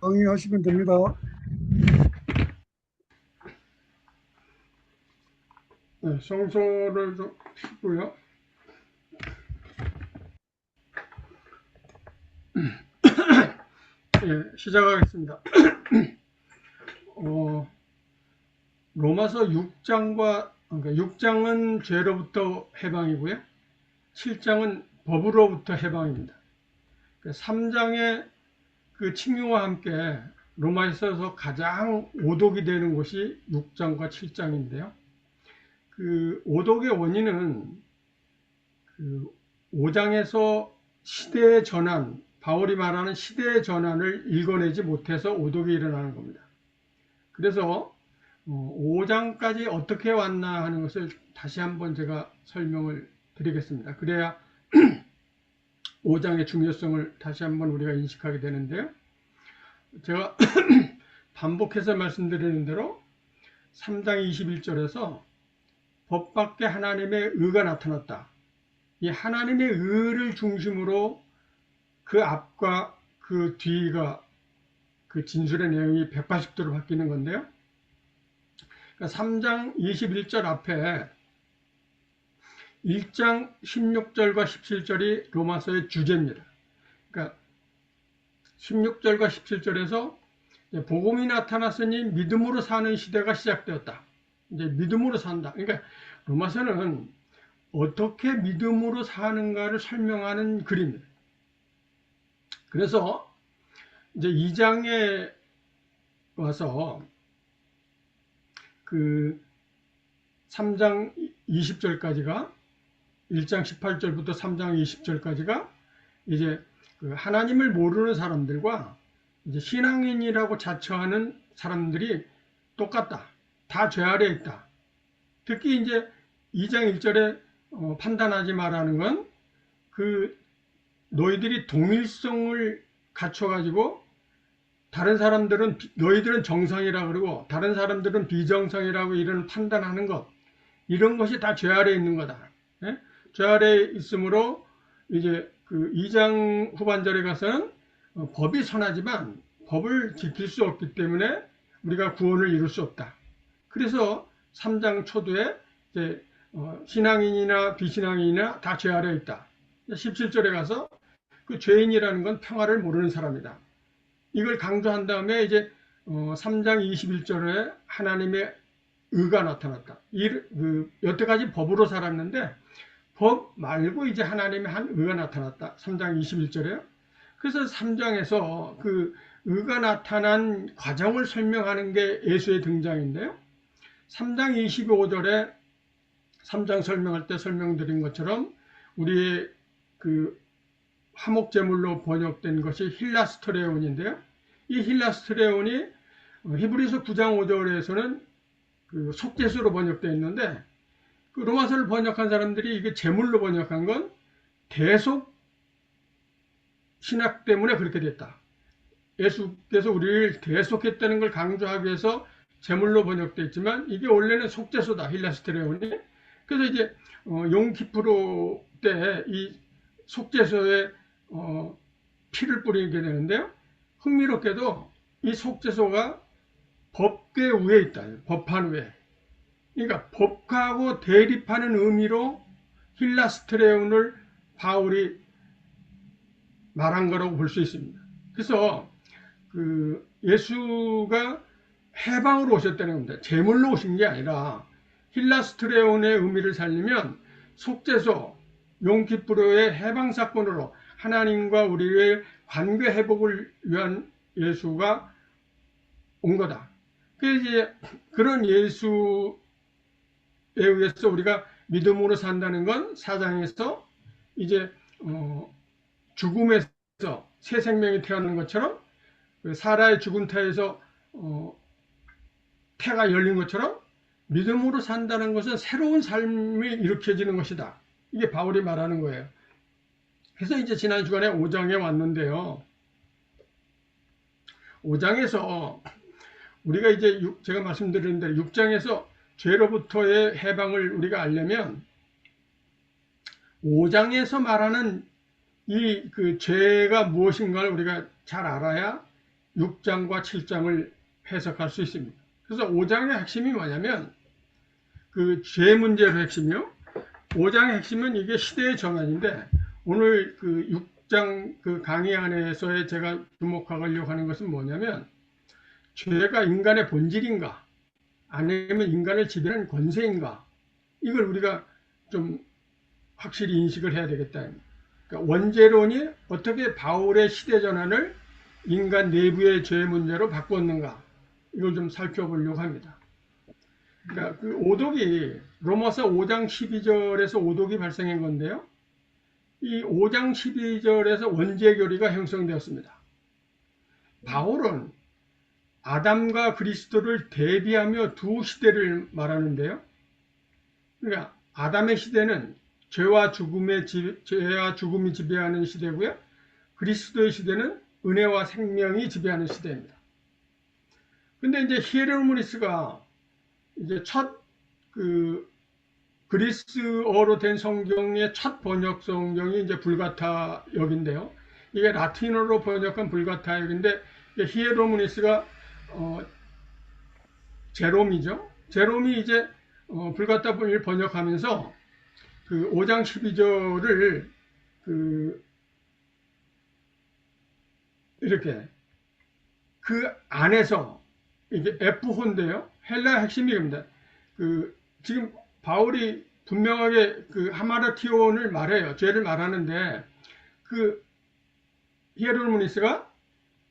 강의하시면 됩니다. 네, 성소를 좀 펴고요. 예, 시작하겠습니다. 로마서 6장과, 그러니까 6장은 죄로부터 해방이고요. 7장은 법으로부터 해방입니다. 3장의 그 칭의와 함께 로마에서 가장 오독이 되는 곳이 6장과 7장인데요. 그 오독의 원인은 그 5장에서 시대의 전환, 바울이 말하는 시대의 전환을 읽어내지 못해서 오독이 일어나는 겁니다. 그래서 5장까지 어떻게 왔나 하는 것을 다시 한번 제가 설명을 드리겠습니다. 그래야 5장의 중요성을 다시 한번 우리가 인식하게 되는데요. 제가 반복해서 말씀드리는 대로 3장 21절에서 법 밖에 하나님의 의가 나타났다. 이 하나님의 의를 중심으로 그 앞과 그 뒤가 그 진술의 내용이 180도로 바뀌는 건데요. 그러니까 3장 21절 앞에 1장 16절과 17절이 로마서의 주제입니다. 그러니까 16절과 17절에서 복음이 나타났으니 믿음으로 사는 시대가 시작되었다. 이제 믿음으로 산다. 그러니까 로마서는 어떻게 믿음으로 사는가를 설명하는 글입니다. 그래서 이제 2장에 와서 그 3장 20절까지가 1장 18절부터 3장 20절까지가 이제 그 하나님을 모르는 사람들과 이제 신앙인이라고 자처하는 사람들이 똑같다. 다 죄 아래에 있다. 특히 이제 2장 1절에 판단하지 말라는 건 그 너희들이 동일성을 갖춰가지고 다른 사람들은 너희들은 정상이라 그러고 다른 사람들은 비정상이라고 이런 판단하는 것, 이런 것이 다 죄 아래에 있는 거다. 예? 죄 아래에 있으므로 이제 그 2장 후반절에 가서는 법이 선하지만 법을 지킬 수 없기 때문에 우리가 구원을 이룰 수 없다. 그래서 3장 초두에 이제 신앙인이나 비신앙인이나 다 죄 아래에 있다. 17절에 가서 그 죄인이라는 건 평화를 모르는 사람이다. 이걸 강조한 다음에 이제 3장 21절에 하나님의 의가 나타났다. 여태까지 법으로 살았는데 법 말고 이제 하나님의 한 의가 나타났다. 3장 21절에요. 그래서 3장에서 그 의가 나타난 과정을 설명하는 게 예수의 등장인데요. 3장 25절에 3장 설명할 때 설명드린 것처럼 우리의 그 화목제물로 번역된 것이 힐라스트레온인데요. 이 힐라스트레온이 히브리서 9장 5절에서는 그 속죄수로 번역되어 있는데 그 로마서를 번역한 사람들이 이게 제물로 번역한 건 대속 신학 때문에 그렇게 됐다. 예수께서 우리를 대속했다는 걸 강조하기 위해서 제물로 번역되어 있지만 이게 원래는 속죄소다. 힐라스트레온이. 그래서 이제 용키프로 때 이 속죄소에 피를 뿌리게 되는데요. 흥미롭게도 이 속죄소가 법궤 위에 있다. 법판 위에. 그러니까 법하고 대립하는 의미로 힐라스트레온을 바울이 말한 거라고 볼 수 있습니다. 그래서 그 예수가 해방으로 오셨다는 겁니다. 제물로 오신 게 아니라 힐라스트레온의 의미를 살리면 속죄소, 용키프로의 해방 사건으로 하나님과 우리의 관계 회복을 위한 예수가 온 거다. 그래서 그런 예수에 의해서 우리가 믿음으로 산다는 건 사장에서 이제 죽음에서 새 생명이 태어나는 것처럼 사라의 죽은 태에서 태가 열린 것처럼 믿음으로 산다는 것은 새로운 삶이 일으켜지는 것이다. 이게 바울이 말하는 거예요. 그래서 이제 지난 주간에 5장에 왔는데요. 5장에서 우리가 이제 제가 말씀드린 대로 6장에서 죄로부터의 해방을 우리가 알려면 5장에서 말하는 이 그 죄가 무엇인가를 우리가 잘 알아야 6장과 7장을 해석할 수 있습니다. 그래서 5장의 핵심이 뭐냐면 그 죄 문제의 핵심이요. 5장의 핵심은 이게 시대의 전환인데 오늘 그 6장 그 강의 안에서의 제가 주목하려고 하는 것은 뭐냐면 죄가 인간의 본질인가 아니면 인간을 지배하는 권세인가 이걸 우리가 좀 확실히 인식을 해야 되겠다. 그러니까 원죄론이 어떻게 바울의 시대 전환을 인간 내부의 죄 문제로 바꿨는가 이걸 좀 살펴보려고 합니다. 그러니까 그 오독이 로마서 5장 12절에서 오독이 발생한 건데요. 이 5장 12절에서 원죄교리가 형성되었습니다. 바울은 아담과 그리스도를 대비하며 두 시대를 말하는데요. 그러니까 아담의 시대는 죄와 죽음이 지배하는 시대고요. 그리스도의 시대는 은혜와 생명이 지배하는 시대입니다. 근데 이제 히에로무니스가 이제 첫 그리스어로 된 성경의 첫 번역 성경이 이제 불가타역인데요. 이게 라틴어로 번역한 불가타역인데 히에로무니스가 제롬이죠. 제롬이 이제 불가타를 번역하면서 그 5장 12절을 이렇게 그 안에서 이게 F호인데요. 헬라 핵심이 입니다. 지금 바울이 분명하게 그 하마르티온을 말해요. 죄를 말하는데 히에로무니스가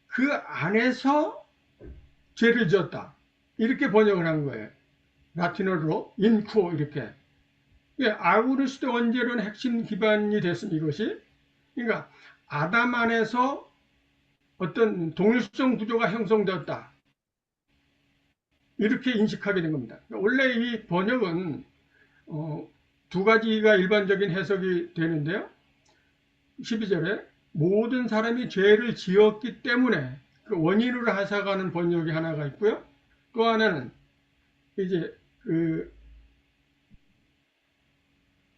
그 안에서 죄를 지었다. 이렇게 번역을 한 거예요. 라틴어로 인쿠어 이렇게. 아우구스도 원죄론 핵심 기반이 됐습니다. 이것이. 그러니까 아담 안에서 어떤 동일성 구조가 형성되었다. 이렇게 인식하게 된 겁니다. 원래 이 번역은 두 가지가 일반적인 해석이 되는데요. 12절에 모든 사람이 죄를 지었기 때문에 그 원인으로 해석하는 번역이 하나가 있고요. 또 하나는 이제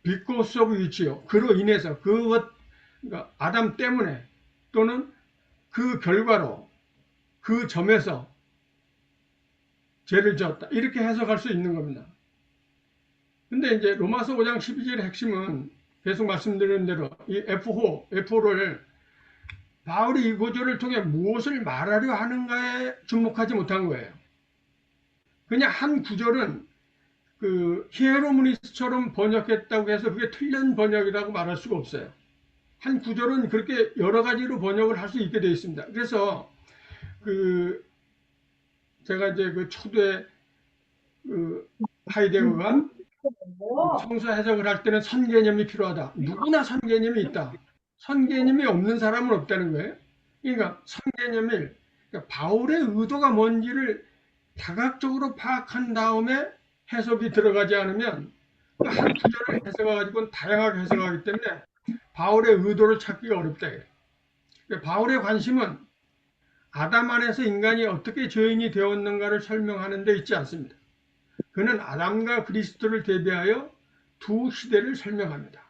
because of which요. 그로 인해서 그러니까 아담 때문에 또는 그 결과로 그 점에서 죄를 지었다. 이렇게 해석할 수 있는 겁니다. 근데 이제 로마서 5장 12절의 핵심은 계속 말씀드린 대로 이 F호를 바울이 이 구조를 통해 무엇을 말하려 하는가에 주목하지 못한 거예요. 그냥 한 구절은 히에로무니스처럼 번역했다고 해서 그게 틀린 번역이라고 말할 수가 없어요. 한 구절은 그렇게 여러 가지로 번역을 할 수 있게 되어 있습니다. 그래서 제가 이제 초대 하이데거가 성서 해석을 할 때는 선개념이 필요하다. 누구나 선개념이 있다. 선개념이 없는 사람은 없다는 거예요. 그러니까 선개념이 그러니까 바울의 의도가 뭔지를 다각적으로 파악한 다음에 해석이 들어가지 않으면 한 구절을 해석해가지고 다양하게 해석하기 때문에 바울의 의도를 찾기가 어렵다. 그러니까 바울의 관심은 아담 안에서 인간이 어떻게 죄인이 되었는가를 설명하는 데 있지 않습니다. 그는 아담과 그리스도를 대비하여 두 시대를 설명합니다.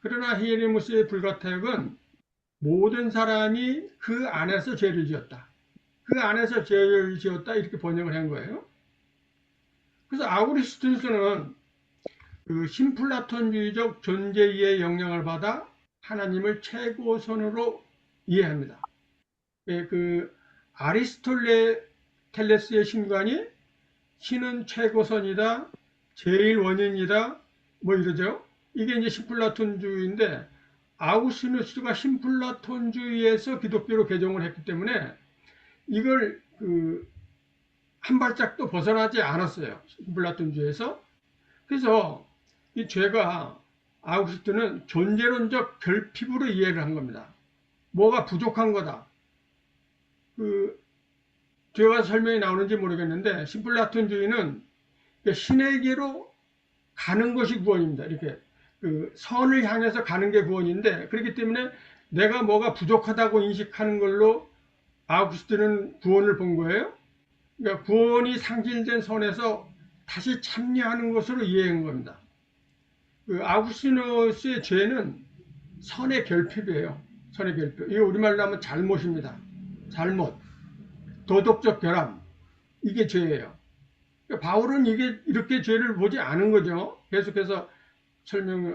그러나 히에로무니스의 불가타역은 모든 사람이 그 안에서 죄를 지었다. 그 안에서 죄를 지었다 이렇게 번역을 한 거예요. 그래서 아우구스티누스는 신플라톤주의적 존재이해의 영향을 받아 하나님을 최고선으로 이해합니다. 아리스토텔레스의 신관이 신은 최고선이다, 제일 원인이다, 뭐 이러죠. 이게 이제 신플라톤주의인데 아우구스티누스가 신플라톤주의에서 기독교로 개종을 했기 때문에 이걸 한 발짝도 벗어나지 않았어요. 신플라톤주의에서. 그래서 이 죄가 아우구스티누스는 존재론적 결핍으로 이해를 한 겁니다. 뭐가 부족한 거다. 죄가 설명이 나오는지 모르겠는데 신플라톤주의는 신에게로 가는 것이 구원입니다. 이렇게 선을 향해서 가는 게 구원인데 그렇기 때문에 내가 뭐가 부족하다고 인식하는 걸로 아우구스티누스는 구원을 본 거예요. 그러니까 구원이 상징된 선에서 다시 참여하는 것으로 이해한 겁니다. 아우구스티누스의 죄는 선의 결핍이에요. 선의 결핍. 이거 우리말로 하면 잘못입니다. 잘못. 도덕적 결함, 이게 죄예요. 그러니까 바울은 이게 이렇게 죄를 보지 않은 거죠. 계속해서 설명을.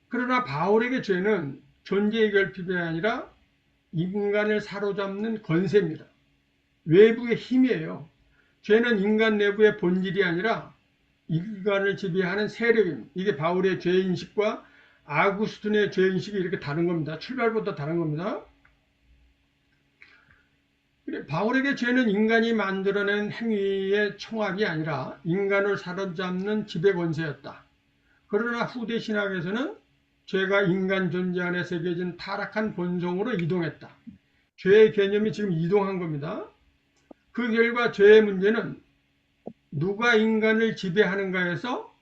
그러나 바울에게 죄는 존재의 결핍이 아니라 인간을 사로잡는 권세입니다. 외부의 힘이에요. 죄는 인간 내부의 본질이 아니라 인간을 지배하는 세력입니다. 이게 바울의 죄인식과 아구스틴의 죄인식이 이렇게 다른 겁니다. 출발부터 다른 겁니다. 바울에게 죄는 인간이 만들어낸 행위의 총합이 아니라 인간을 사로잡는 지배 권세였다. 그러나 후대 신학에서는 죄가 인간 존재 안에 새겨진 타락한 본성으로 이동했다. 죄의 개념이 지금 이동한 겁니다. 그 결과 죄의 문제는 누가 인간을 지배하는가에서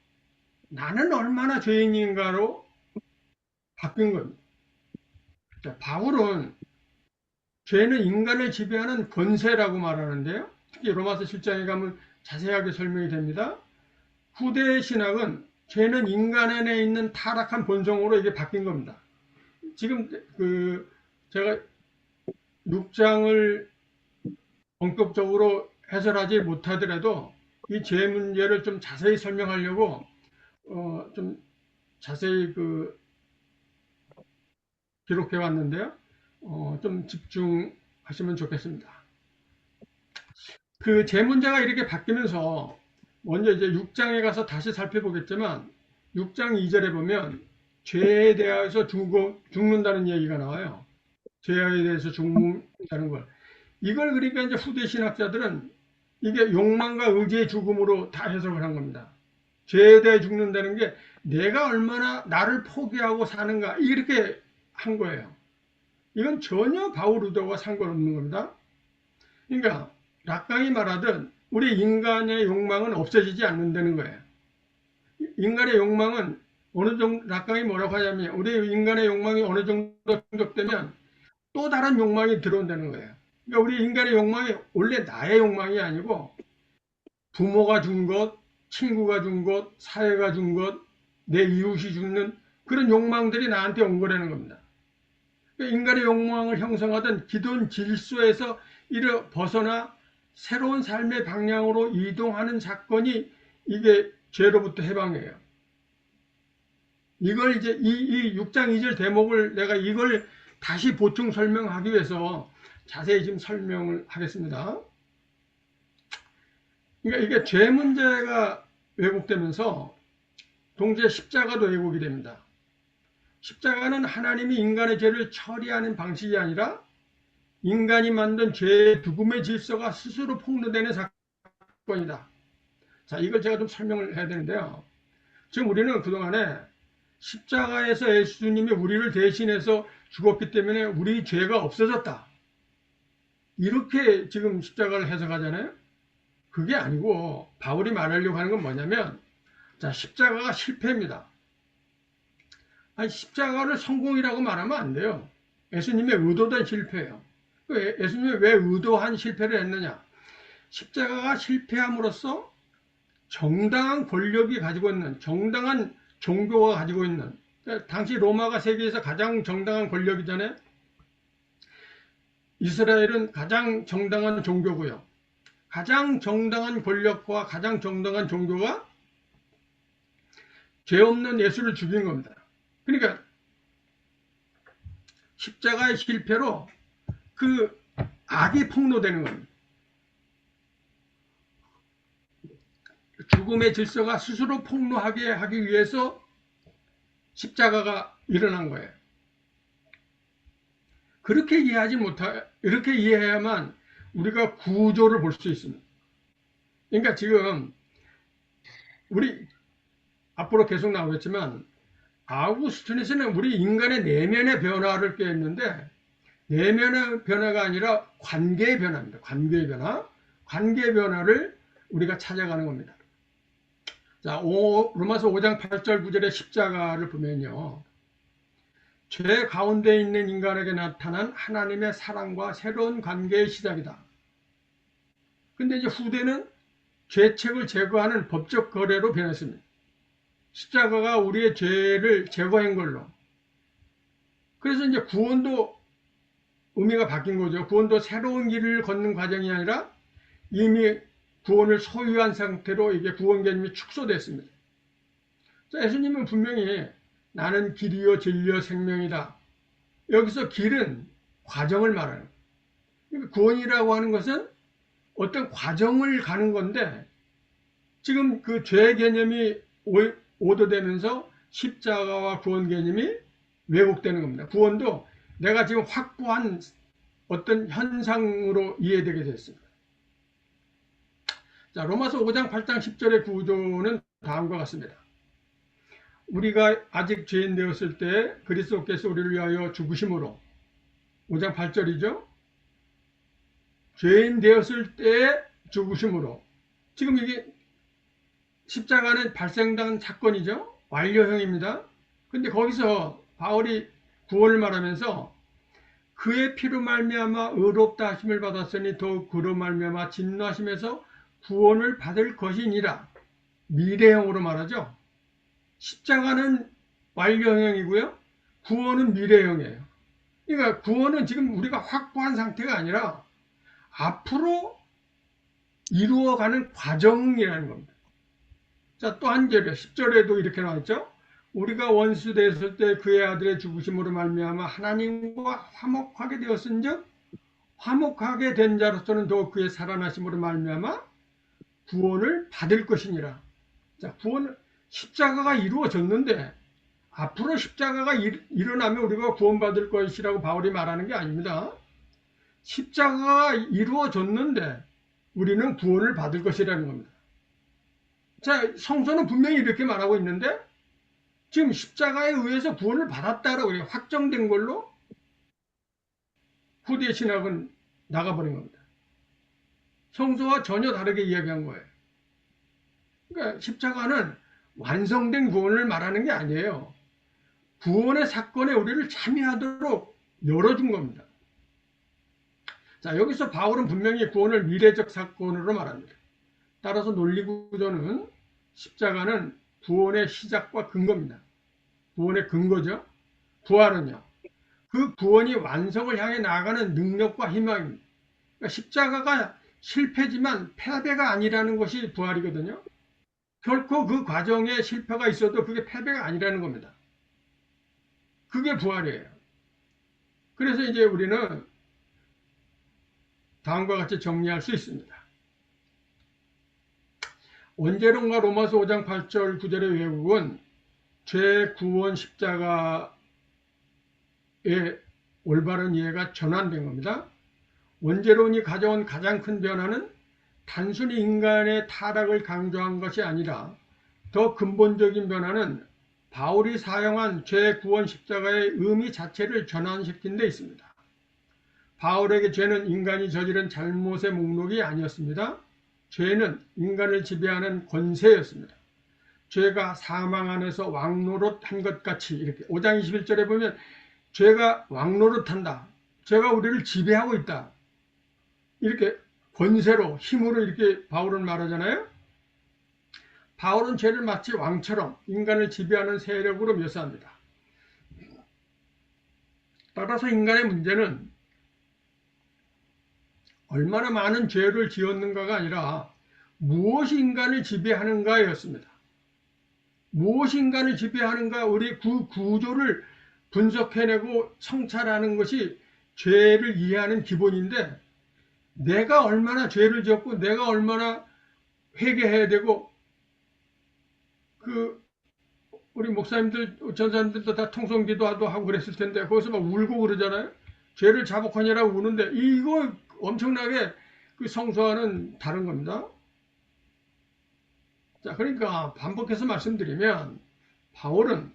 나는 얼마나 죄인인가로 바뀐 겁니다. 자, 바울은 죄는 인간을 지배하는 권세라고 말하는데요. 특히 로마서 7장에 가면 자세하게 설명이 됩니다. 후대 신학은 죄는 인간 안에 있는 타락한 본성으로 이게 바뀐 겁니다. 지금 제가 6장을 본격적으로 해설하지 못하더라도 이 죄 문제를 좀 자세히 설명하려고 좀 자세히 기록해 왔는데요. 좀 집중하시면 좋겠습니다. 그 죄 문제가 이렇게 바뀌면서 먼저 이제 6장에 가서 다시 살펴보겠지만 6장 2절에 보면 죄에 대해서 죽는다는 얘기가 나와요. 죄에 대해서 죽는다는 걸. 이걸 그러니까 이제 후대 신학자들은 이게 욕망과 의지의 죽음으로 다 해석을 한 겁니다. 죄에 대해 죽는다는 게 내가 얼마나 나를 포기하고 사는가 이렇게 한 거예요. 이건 전혀 바울 의도와 상관없는 겁니다. 그러니까 락강이 말하든 우리 인간의 욕망은 없어지지 않는다는 거예요. 인간의 욕망은 어느 정도, 락강이 뭐라고 하냐면 우리 인간의 욕망이 어느 정도 충족되면 또 다른 욕망이 들어온다는 거예요. 그러니까 우리 인간의 욕망이 원래 나의 욕망이 아니고 부모가 준 것, 친구가 준 것, 사회가 준 것, 내 이웃이 주는 그런 욕망들이 나한테 온 거라는 겁니다. 그러니까 인간의 욕망을 형성하던 기존 질서에서 이를 벗어나 새로운 삶의 방향으로 이동하는 사건이 이게 죄로부터 해방이에요. 이걸 이제 이 6장 2절 대목을 내가 이걸 다시 보충 설명하기 위해서 자세히 지금 설명을 하겠습니다. 그러니까 이게 죄 문제가 왜곡되면서 동시에 십자가도 왜곡이 됩니다. 십자가는 하나님이 인간의 죄를 처리하는 방식이 아니라 인간이 만든 죄의 죽음의 질서가 스스로 폭로되는 사건이다. 자, 이걸 제가 좀 설명을 해야 되는데요. 지금 우리는 그동안에 십자가에서 예수님이 우리를 대신해서 죽었기 때문에 우리 죄가 없어졌다. 이렇게 지금 십자가를 해석하잖아요. 그게 아니고 바울이 말하려고 하는 건 뭐냐면 자, 십자가가 실패입니다. 아니, 십자가를 성공이라고 말하면 안 돼요. 예수님의 의도된 실패예요. 예수님이 왜 의도한 실패를 했느냐? 십자가가 실패함으로써 정당한 권력이 가지고 있는 정당한 종교가 가지고 있는 당시 로마가 세계에서 가장 정당한 권력이잖아요. 이스라엘은 가장 정당한 종교고요. 가장 정당한 권력과 가장 정당한 종교가 죄 없는 예수를 죽인 겁니다. 그러니까 십자가의 실패로 그 악이 폭로되는 겁니다. 죽음의 질서가 스스로 폭로하게 하기 위해서 십자가가 일어난 거예요. 그렇게 이렇게 이해해야만 우리가 구조를 볼 수 있습니다. 그러니까 지금 우리 앞으로 계속 나오겠지만 아우구스티누스는 우리 인간의 내면의 변화를 꾀했는데 내면의 변화가 아니라 관계의 변화입니다. 관계의 변화. 관계의 변화를 우리가 찾아가는 겁니다. 자, 로마서 5장 8절 9절의 십자가를 보면요. 죄 가운데 있는 인간에게 나타난 하나님의 사랑과 새로운 관계의 시작이다. 근데 이제 후대는 죄책을 제거하는 법적 거래로 변했습니다. 십자가가 우리의 죄를 제거한 걸로. 그래서 이제 구원도 의미가 바뀐 거죠. 구원도 새로운 길을 걷는 과정이 아니라 이미 구원을 소유한 상태로 이게 구원 개념이 축소됐습니다. 자, 예수님은 분명히 나는 길이요 진리요 생명이다. 여기서 길은 과정을 말하는 거예요. 그러니까 구원이라고 하는 것은 어떤 과정을 가는 건데 지금 그 죄 개념이 오도되면서 십자가와 구원 개념이 왜곡되는 겁니다. 구원도 내가 지금 확보한 어떤 현상으로 이해되게 됐습니다. 자, 로마서 5장 8장 10절의 구조는 다음과 같습니다. 우리가 아직 죄인 되었을 때 그리스도께서 우리를 위하여 죽으심으로 5장 8절이죠. 죄인 되었을 때 죽으심으로 지금 이게 십자가는 발생당한 사건이죠. 완료형입니다. 근데 거기서 바울이 구원을 말하면서 그의 피로 말미암아 의롭다 하심을 받았으니 더욱 그로 말미암아 진노하심에서 구원을 받을 것이니라. 미래형으로 말하죠. 십자가는 완료형이고요. 구원은 미래형이에요. 그러니까 구원은 지금 우리가 확보한 상태가 아니라 앞으로 이루어가는 과정이라는 겁니다. 자, 또 한 절에 10절에도 이렇게 나왔죠. 우리가 원수 되었을 때 그의 아들의 죽으심으로 말미암아 하나님과 화목하게 되었은즉 화목하게 된 자로서는 더욱 그의 살아나심으로 말미암아 구원을 받을 것이니라. 자, 구원 십자가가 이루어졌는데 앞으로 십자가가 일어나면 우리가 구원받을 것이라고 바울이 말하는 게 아닙니다. 십자가가 이루어졌는데 우리는 구원을 받을 것이라는 겁니다. 자, 성서는 분명히 이렇게 말하고 있는데 지금 십자가에 의해서 구원을 받았다라고 확정된 걸로 후대 신학은 나가버린 겁니다. 성서와 전혀 다르게 이야기한 거예요. 그러니까 십자가는 완성된 구원을 말하는 게 아니에요. 구원의 사건에 우리를 참여하도록 열어준 겁니다. 자, 여기서 바울은 분명히 구원을 미래적 사건으로 말합니다. 따라서 논리구조는 십자가는 구원의 시작과 근거입니다. 구원의 근거죠. 부활은요. 그 구원이 완성을 향해 나아가는 능력과 희망입니다. 그러니까 십자가가 실패지만 패배가 아니라는 것이 부활이거든요. 결코 그 과정에 실패가 있어도 그게 패배가 아니라는 겁니다. 그게 부활이에요. 그래서 이제 우리는 다음과 같이 정리할 수 있습니다. 원제론과 로마서 5장 8절 9절의 왜곡은 죄 구원 십자가의 올바른 이해가 전환된 겁니다. 원제론이 가져온 가장 큰 변화는 단순히 인간의 타락을 강조한 것이 아니라 더 근본적인 변화는 바울이 사용한 죄 구원 십자가의 의미 자체를 전환시킨 데 있습니다. 바울에게 죄는 인간이 저지른 잘못의 목록이 아니었습니다. 죄는 인간을 지배하는 권세였습니다. 죄가 사망 안에서 왕노릇한 것 같이 이렇게 5장 21절에 보면 죄가 왕노릇한다. 죄가 우리를 지배하고 있다. 이렇게 권세로 힘으로 이렇게 바울은 말하잖아요. 바울은 죄를 마치 왕처럼 인간을 지배하는 세력으로 묘사합니다. 따라서 인간의 문제는 얼마나 많은 죄를 지었는가가 아니라 무엇이 인간을 지배하는가였습니다. 무엇이 인간을 지배하는가, 우리 그 구조를 분석해내고 성찰하는 것이 죄를 이해하는 기본인데 내가 얼마나 죄를 지었고 내가 얼마나 회개해야 되고 우리 목사님들 전사님들도 다 통성기도도 하고 그랬을 텐데 거기서 막 울고 그러잖아요. 죄를 자복하냐라고 우는데 이거 엄청나게 그 성서와는 다른 겁니다. 자, 그러니까 반복해서 말씀드리면 바울은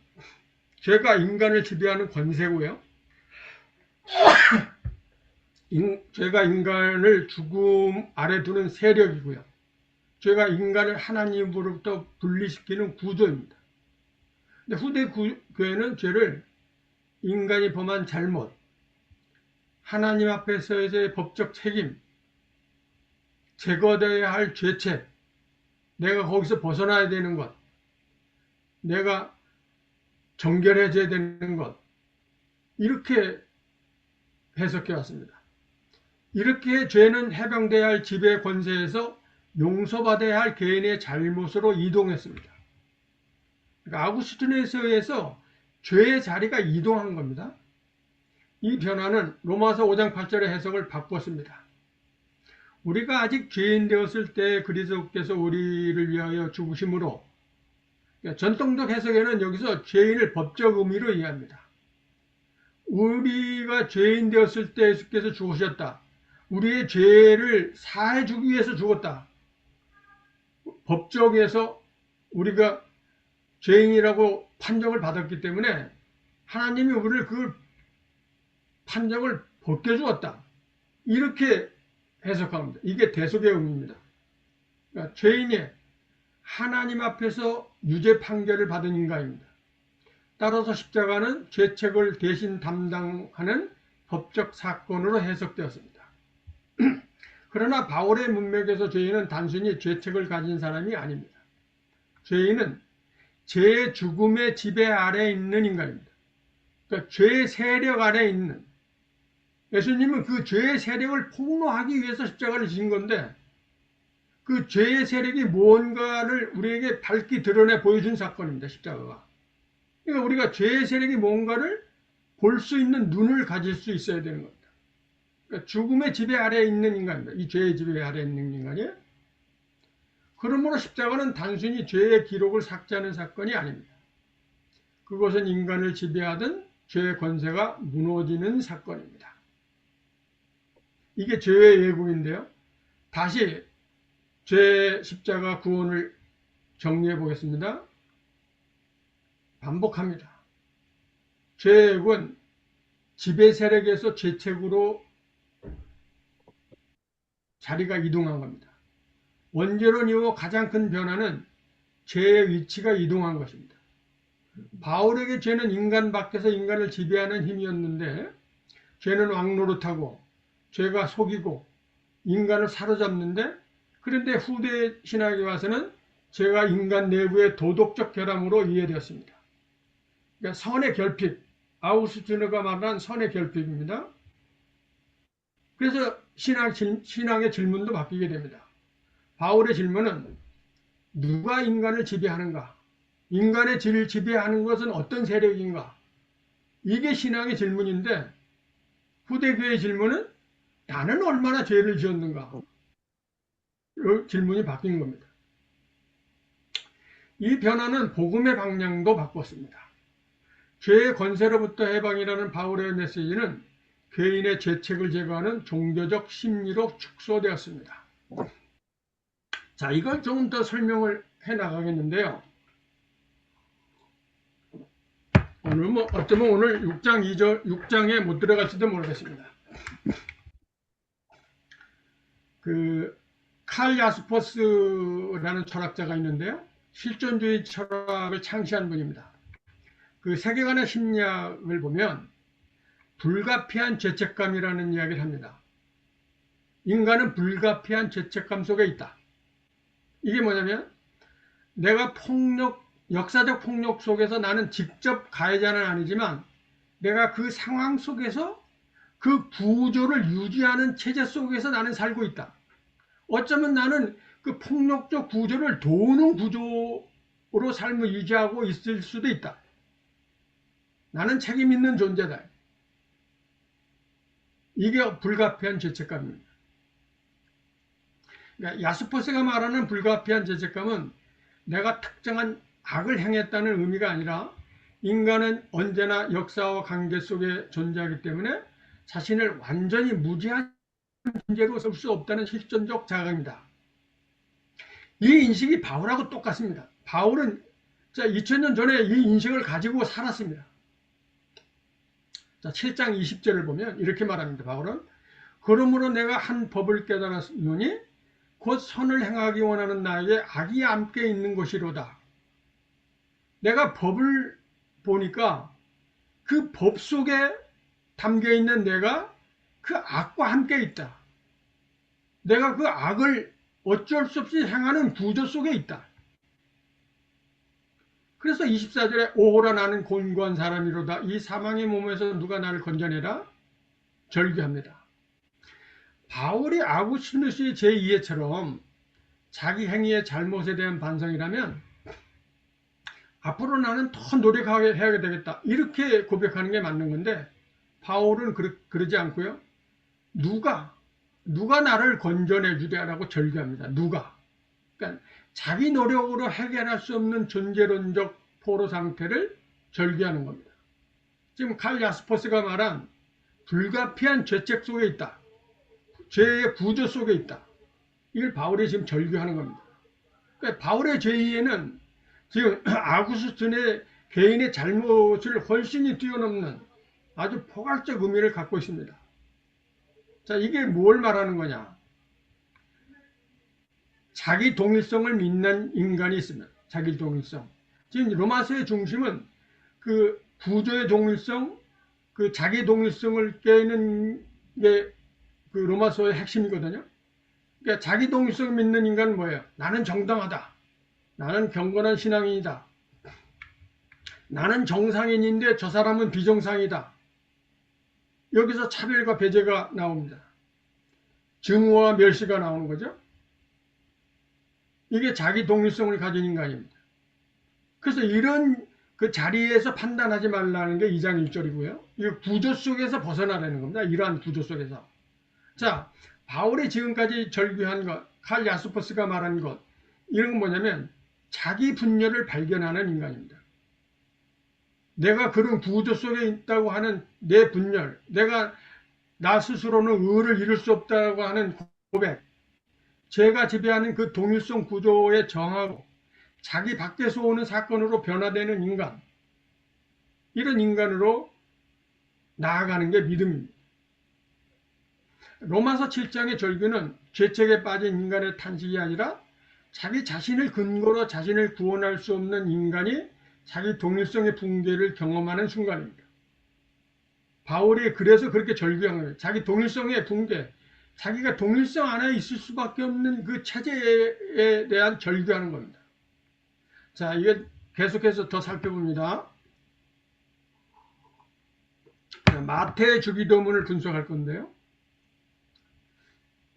죄가 인간을 지배하는 권세고요. 죄가 인간을 죽음 아래 두는 세력이고요. 죄가 인간을 하나님으로부터 분리시키는 구조입니다. 근데 후대 교회는 죄를 인간이 범한 잘못, 하나님 앞에서의 법적 책임, 제거되어야 할 죄책, 내가 거기서 벗어나야 되는 것, 내가 정결해져야 되는 것, 이렇게 해석해 왔습니다. 이렇게 죄는 해방돼야 할 지배 권세에서 용서받아야 할 개인의 잘못으로 이동했습니다. 그러니까 아구스티누스에 의해서 죄의 자리가 이동한 겁니다. 이 변화는 로마서 5장 8절의 해석을 바꿨습니다. 우리가 아직 죄인 되었을 때 그리스도께서 우리를 위하여 죽으심으로, 전통적 해석에는 여기서 죄인을 법적 의미로 이해합니다. 우리가 죄인 되었을 때 예수께서 죽으셨다. 우리의 죄를 사해 주기 위해서 죽었다. 법정에서 우리가 죄인이라고 판정을 받았기 때문에 하나님이 우리를 그 판정을 벗겨주었다. 이렇게 해석합니다. 이게 대속의 의미입니다. 그러니까 죄인이 하나님 앞에서 유죄 판결을 받은 인간입니다. 따라서 십자가는 죄책을 대신 담당하는 법적 사건으로 해석되었습니다. 그러나 바울의 문맥에서 죄인은 단순히 죄책을 가진 사람이 아닙니다. 죄인은 죄의 죽음의 지배 아래에 있는 인간입니다. 그러니까 죄의 세력 아래에 있는, 예수님은 그 죄의 세력을 폭로하기 위해서 십자가를 지신 건데, 그 죄의 세력이 뭔가를 우리에게 밝히 드러내 보여준 사건입니다. 십자가가. 그러니까 우리가 죄의 세력이 뭔가를 볼 수 있는 눈을 가질 수 있어야 되는 겁니다. 그러니까 죽음의 지배 아래에 있는 인간입니다. 이 죄의 지배 아래에 있는 인간이에요. 그러므로 십자가는 단순히 죄의 기록을 삭제하는 사건이 아닙니다. 그것은 인간을 지배하던 죄의 권세가 무너지는 사건입니다. 이게 죄의 예국인데요. 다시 죄 십자가 구원을 정리해 보겠습니다. 반복합니다. 죄의 예국은 지배 세력에서 죄책으로 자리가 이동한 겁니다. 원죄론 이후 가장 큰 변화는 죄의 위치가 이동한 것입니다. 바울에게 죄는 인간 밖에서 인간을 지배하는 힘이었는데, 죄는 왕노릇하고 죄가 속이고 인간을 사로잡는데, 그런데 후대 신학에 와서는 죄가 인간 내부의 도덕적 결함으로 이해되었습니다. 그러니까 선의 결핍, 아우구스티누스가 말한 선의 결핍입니다. 그래서 신앙의 질문도 바뀌게 됩니다. 바울의 질문은 누가 인간을 지배하는가? 인간의 질을 지배하는 것은 어떤 세력인가? 이게 신앙의 질문인데, 후대교의 질문은 나는 얼마나 죄를 지었는가? 그 질문이 바뀐 겁니다. 이 변화는 복음의 방향도 바꿨습니다. 죄의 권세로부터 해방이라는 바울의 메시지는 개인의 죄책을 제거하는 종교적 심리로 축소되었습니다. 자, 이걸 조금 더 설명을 해 나가겠는데요. 오늘 어쩌면 오늘 6장에 못 들어갈지도 모르겠습니다. 칼 야스퍼스라는 철학자가 있는데요. 실존주의 철학을 창시한 분입니다. 그 세계관의 심리학을 보면 불가피한 죄책감이라는 이야기를 합니다. 인간은 불가피한 죄책감 속에 있다. 이게 뭐냐면, 내가 역사적 폭력 속에서 나는 직접 가해자는 아니지만 내가 그 상황 속에서 그 구조를 유지하는 체제 속에서 나는 살고 있다. 어쩌면 나는 그 폭력적 구조를 도우는 구조로 삶을 유지하고 있을 수도 있다. 나는 책임 있는 존재다. 이게 불가피한 죄책감입니다. 그러니까 야스퍼스가 말하는 불가피한 죄책감은 내가 특정한 악을 행했다는 의미가 아니라, 인간은 언제나 역사와 관계 속에 존재하기 때문에 자신을 완전히 무지한 존재로 설 수 없다는 실존적 자각입니다. 이 인식이 바울하고 똑같습니다. 바울은 2000년 전에 이 인식을 가지고 살았습니다. 자, 7장 20절을 보면 이렇게 말합니다. 바울은 그러므로 내가 한 법을 깨달았노니 곧 선을 행하기 원하는 나에게 악이 함께 있는 것이로다. 내가 법을 보니까 그 법 속에 담겨 있는 내가 그 악과 함께 있다. 내가 그 악을 어쩔 수 없이 행하는 구조 속에 있다. 그래서 24절에 오호라 나는 곤고한 사람이로다. 이 사망의 몸에서 누가 나를 건져내라? 절규합니다. 바울이 아구스티누스의 제2회처럼 자기 행위의 잘못에 대한 반성이라면 앞으로 나는 더 노력해야 되겠다 이렇게 고백하는 게 맞는 건데, 바울은 그러지 않고요. 누가 나를 건져내 주랴라고 절규합니다. 누가. 그러니까 자기 노력으로 해결할 수 없는 존재론적 포로 상태를 절규하는 겁니다. 지금 칼 야스퍼스가 말한 불가피한 죄책 속에 있다. 죄의 구조 속에 있다. 이걸 바울이 지금 절규하는 겁니다. 그러니까 바울의 제2에는 지금 아구스틴의 개인의 잘못을 훨씬 뛰어넘는 아주 포괄적 의미를 갖고 있습니다. 자, 이게 뭘 말하는 거냐? 자기 동일성을 믿는 인간이 있으면, 자기 동일성. 지금 로마서의 중심은 그 구조의 동일성, 그 자기 동일성을 깨는 게 그 로마서의 핵심이거든요. 그러니까 자기 동일성을 믿는 인간은 뭐예요? 나는 정당하다. 나는 경건한 신앙인이다. 나는 정상인인데 저 사람은 비정상이다. 여기서 차별과 배제가 나옵니다. 증오와 멸시가 나오는 거죠. 이게 자기 동일성을 가진 인간입니다. 그래서 이런 그 자리에서 판단하지 말라는 게 2장 1절이고요. 이 구조 속에서 벗어나라는 겁니다. 이러한 구조 속에서. 자, 바울이 지금까지 절규한 것, 칼 야스퍼스가 말한 것, 이런 건 뭐냐면 자기 분열을 발견하는 인간입니다. 내가 그런 구조 속에 있다고 하는 내 분열, 내가 나 스스로는 의를 이룰 수 없다고 하는 고백, 죄가 지배하는 그 동일성 구조에 정하고 자기 밖에서 오는 사건으로 변화되는 인간, 이런 인간으로 나아가는 게 믿음입니다. 로마서 7장의 절규는 죄책에 빠진 인간의 탄식이 아니라 자기 자신을 근거로 자신을 구원할 수 없는 인간이 자기 동일성의 붕괴를 경험하는 순간입니다. 바울이 그래서 그렇게 절규한 거예요. 자기 동일성의 붕괴, 자기가 동일성 안에 있을 수밖에 없는 그 체제에 대한 절규하는 겁니다. 자, 이게 계속해서 더 살펴봅니다. 마태의 주기도문을 분석할 건데요.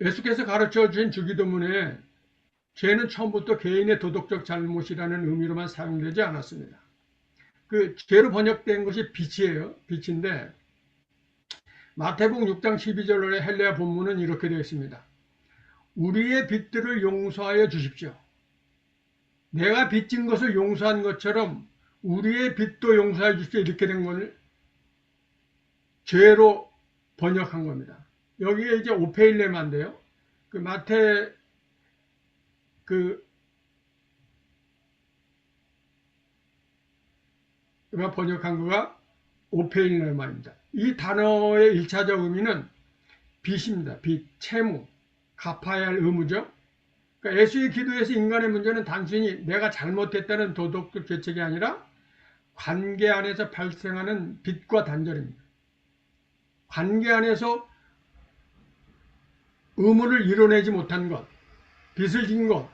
예수께서 가르쳐 주신 주기도문에 죄는 처음부터 개인의 도덕적 잘못이라는 의미로만 사용되지 않았습니다. 그 죄로 번역된 것이 빛이에요. 빛인데 마태복음 6장 12절의 헬레아 본문은 이렇게 되어 있습니다. 우리의 빚들을 용서하여 주십시오. 내가 빚진 것을 용서한 것처럼 우리의 빚도 용서해 주십시오. 이렇게 된 걸 죄로 번역한 겁니다. 여기에 이제 오페일레마인데요. 그 마태 가 번역한 거가 오페일레마입니다. 이 단어의 1차적 의미는 빚입니다. 빚, 채무, 갚아야 할 의무죠. 그러니까 예수의 기도에서 인간의 문제는 단순히 내가 잘못했다는 도덕적 죄책이 아니라 관계 안에서 발생하는 빚과 단절입니다. 관계 안에서 의무를 이뤄내지 못한 것, 빚을 진 것,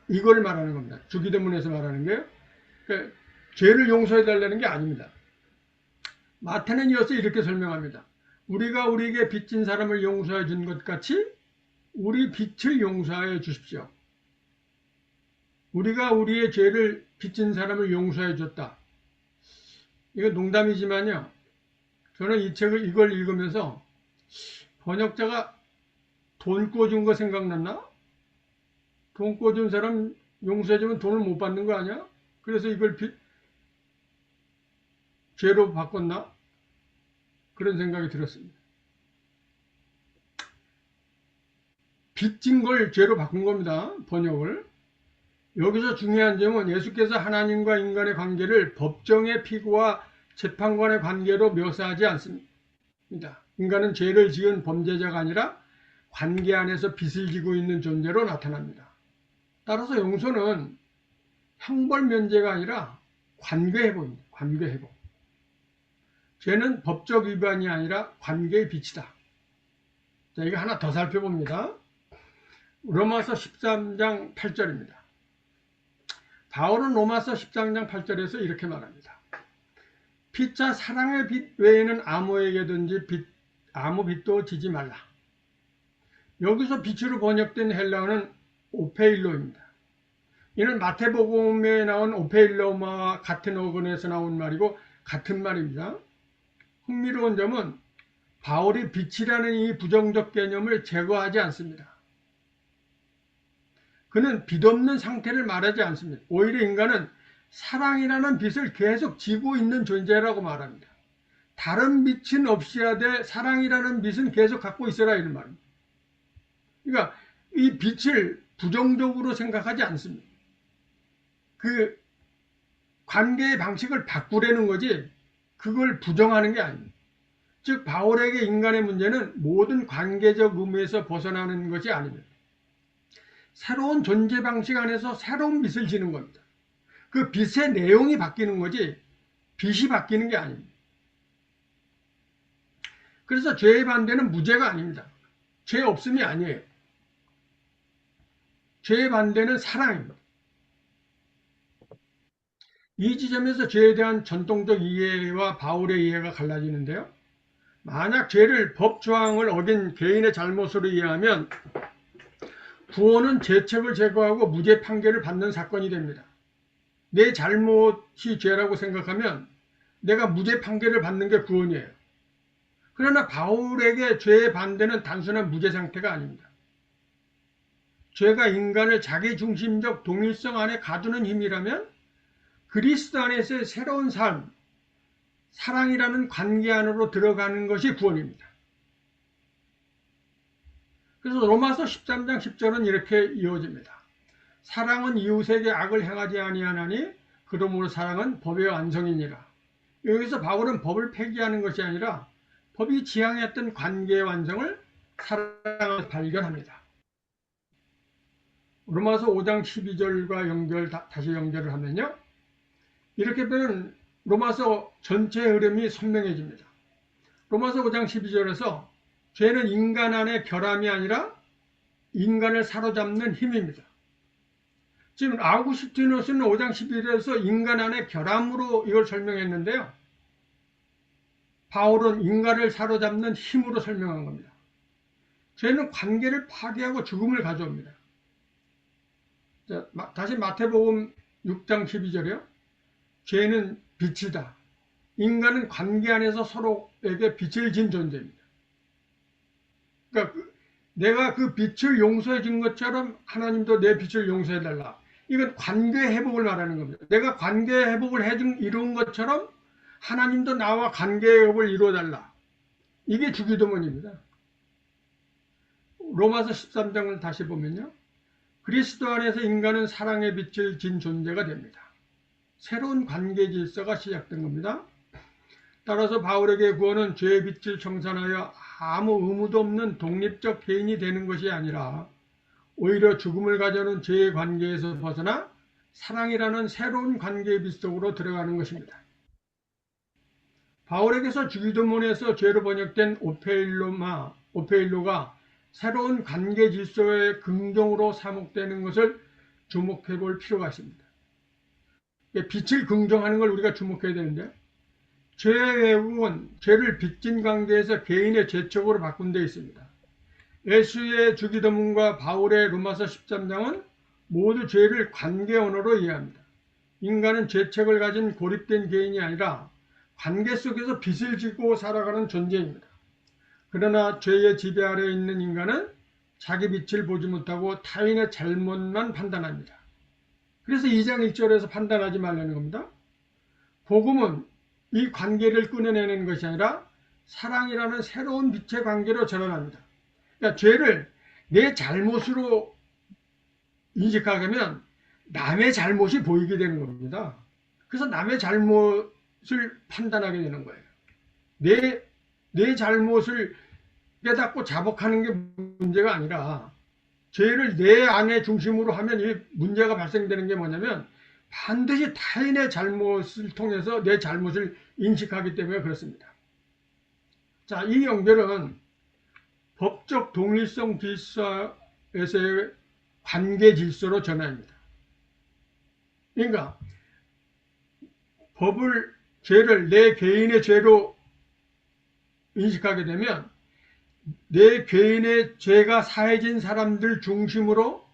이걸 말하는 겁니다. 주기도문에서 말하는 게요. 그러니까 죄를 용서해달라는 게 아닙니다. 마태는 이어서 이렇게 설명합니다. 우리가 우리에게 빚진 사람을 용서해 준 것 같이 우리 빚을 용서해 주십시오. 우리가 우리의 죄를 빚진 사람을 용서해 줬다. 이거 농담이지만요. 저는 이걸 읽으면서 번역자가 돈 꿔준 거 생각났나? 돈 꿔준 사람 용서해주면 돈을 못 받는 거 아니야? 그래서 이걸 죄로 바꿨나? 그런 생각이 들었습니다. 빚진 걸 죄로 바꾼 겁니다. 번역을. 여기서 중요한 점은 예수께서 하나님과 인간의 관계를 법정의 피고와 재판관의 관계로 묘사하지 않습니다. 인간은 죄를 지은 범죄자가 아니라 관계 안에서 빚을 지고 있는 존재로 나타납니다. 따라서 용서는 형벌 면제가 아니라 관계 회복입니다. 관계 회복. 죄는 법적 위반이 아니라 관계의 빚이다. 자, 이거 하나 더 살펴봅니다. 로마서 13장 8절입니다. 바울은 로마서 13장 8절에서 이렇게 말합니다. 피차 사랑의 빚 외에는 아무에게든지 아무 빛도 지지 말라. 여기서 빛으로 번역된 헬라어는 오페일로입니다. 이는 마태복음에 나온 오페일로와 같은 어근에서 나온 말이고 같은 말입니다. 흥미로운 점은 바울이 빛이라는 이 부정적 개념을 제거하지 않습니다. 그는 빛없는 상태를 말하지 않습니다. 오히려 인간은 사랑이라는 빛을 계속 지고 있는 존재라고 말합니다. 다른 빛은 없이야되 사랑이라는 빛은 계속 갖고 있어라 이런 말입니다. 그러니까 이 빛을 부정적으로 생각하지 않습니다. 그 관계의 방식을 바꾸려는 거지 그걸 부정하는 게 아닙니다. 즉 바울에게 인간의 문제는 모든 관계적 의미에서 벗어나는 것이 아닙니다. 새로운 존재 방식 안에서 새로운 빛을 지는 겁니다. 그 빛의 내용이 바뀌는 거지 빛이 바뀌는 게 아닙니다. 그래서 죄의 반대는 무죄가 아닙니다. 죄 없음이 아니에요. 죄의 반대는 사랑입니다. 이 지점에서 죄에 대한 전통적 이해와 바울의 이해가 갈라지는데요. 만약 죄를 법 조항을 어긴 개인의 잘못으로 이해하면 구원은 죄책을 제거하고 무죄 판결을 받는 사건이 됩니다. 내 잘못이 죄라고 생각하면 내가 무죄 판결을 받는 게 구원이에요. 그러나 바울에게 죄의 반대는 단순한 무죄 상태가 아닙니다. 죄가 인간을 자기중심적 동일성 안에 가두는 힘이라면 그리스도 안에서의 새로운 삶, 사랑이라는 관계 안으로 들어가는 것이 구원입니다. 그래서 로마서 13장 10절은 이렇게 이어집니다. 사랑은 이웃에게 악을 행하지 아니하나니 그러므로 사랑은 법의 완성이니라. 여기서 바울은 법을 폐기하는 것이 아니라 법이 지향했던 관계의 완성을 사랑을 발견합니다. 로마서 5장 12절과 다시 연결을 하면요. 이렇게 보면 로마서 전체의 흐름이 선명해집니다. 로마서 5장 12절에서 죄는 인간 안의 결함이 아니라 인간을 사로잡는 힘입니다. 지금 아우구스티누스는 5장 11절에서 인간 안의 결함으로 이걸 설명했는데요. 바울은 인간을 사로잡는 힘으로 설명한 겁니다. 죄는 관계를 파괴하고 죽음을 가져옵니다. 자, 다시 마태복음 6장 12절이요. 죄는 빛이다. 인간은 관계 안에서 서로에게 빛을 진 존재입니다. 그러니까 내가 그 빛을 용서해 준 것처럼 하나님도 내 빛을 용서해 달라. 이건 관계 회복을 말하는 겁니다. 내가 관계 회복을 이룬 것처럼 하나님도 나와 관계 회복을 이루어 달라. 이게 주기도문입니다. 로마서 13장을 다시 보면요. 그리스도 안에서 인간은 사랑의 빛을 진 존재가 됩니다. 새로운 관계 질서가 시작된 겁니다. 따라서 바울에게 구원은 죄의 빛을 청산하여 아무 의무도 없는 독립적 개인이 되는 것이 아니라 오히려 죽음을 가져오는 죄의 관계에서 벗어나 사랑이라는 새로운 관계의 빛 속으로 들어가는 것입니다. 바울에게서 주기도문에서 죄로 번역된 오페일로가 새로운 관계 질서의 긍정으로 사목되는 것을 주목해 볼 필요가 있습니다. 빛을 긍정하는 걸 우리가 주목해야 되는데 죄의 외국은 죄를 빚진 관계에서 개인의 죄책으로 바꾼 데 있습니다. 예수의 주기도문과 바울의 로마서 13장은 모두 죄를 관계 언어로 이해합니다. 인간은 죄책을 가진 고립된 개인이 아니라 관계 속에서 빚을 지고 살아가는 존재입니다. 그러나 죄의 지배 아래에 있는 인간은 자기 빛을 보지 못하고 타인의 잘못만 판단합니다. 그래서 2장 1절에서 판단하지 말라는 겁니다. 복음은 이 관계를 끊어내는 것이 아니라 사랑이라는 새로운 빛의 관계로 전환합니다. 그러니까 죄를 내 잘못으로 인식하게 하면 남의 잘못이 보이게 되는 겁니다. 그래서 남의 잘못을 판단하게 되는 거예요. 내 잘못을 깨닫고 자복하는 게 문제가 아니라 죄를 내 안에 중심으로 하면 이 문제가 발생되는 게 뭐냐면 반드시 타인의 잘못을 통해서 내 잘못을 인식하기 때문에 그렇습니다. 자, 이 연결은 법적 동일성 질서에서의 관계 질서로 전환입니다. 그러니까 죄를 내 개인의 죄로 인식하게 되면 내 개인의 죄가 사해진 사람들 중심으로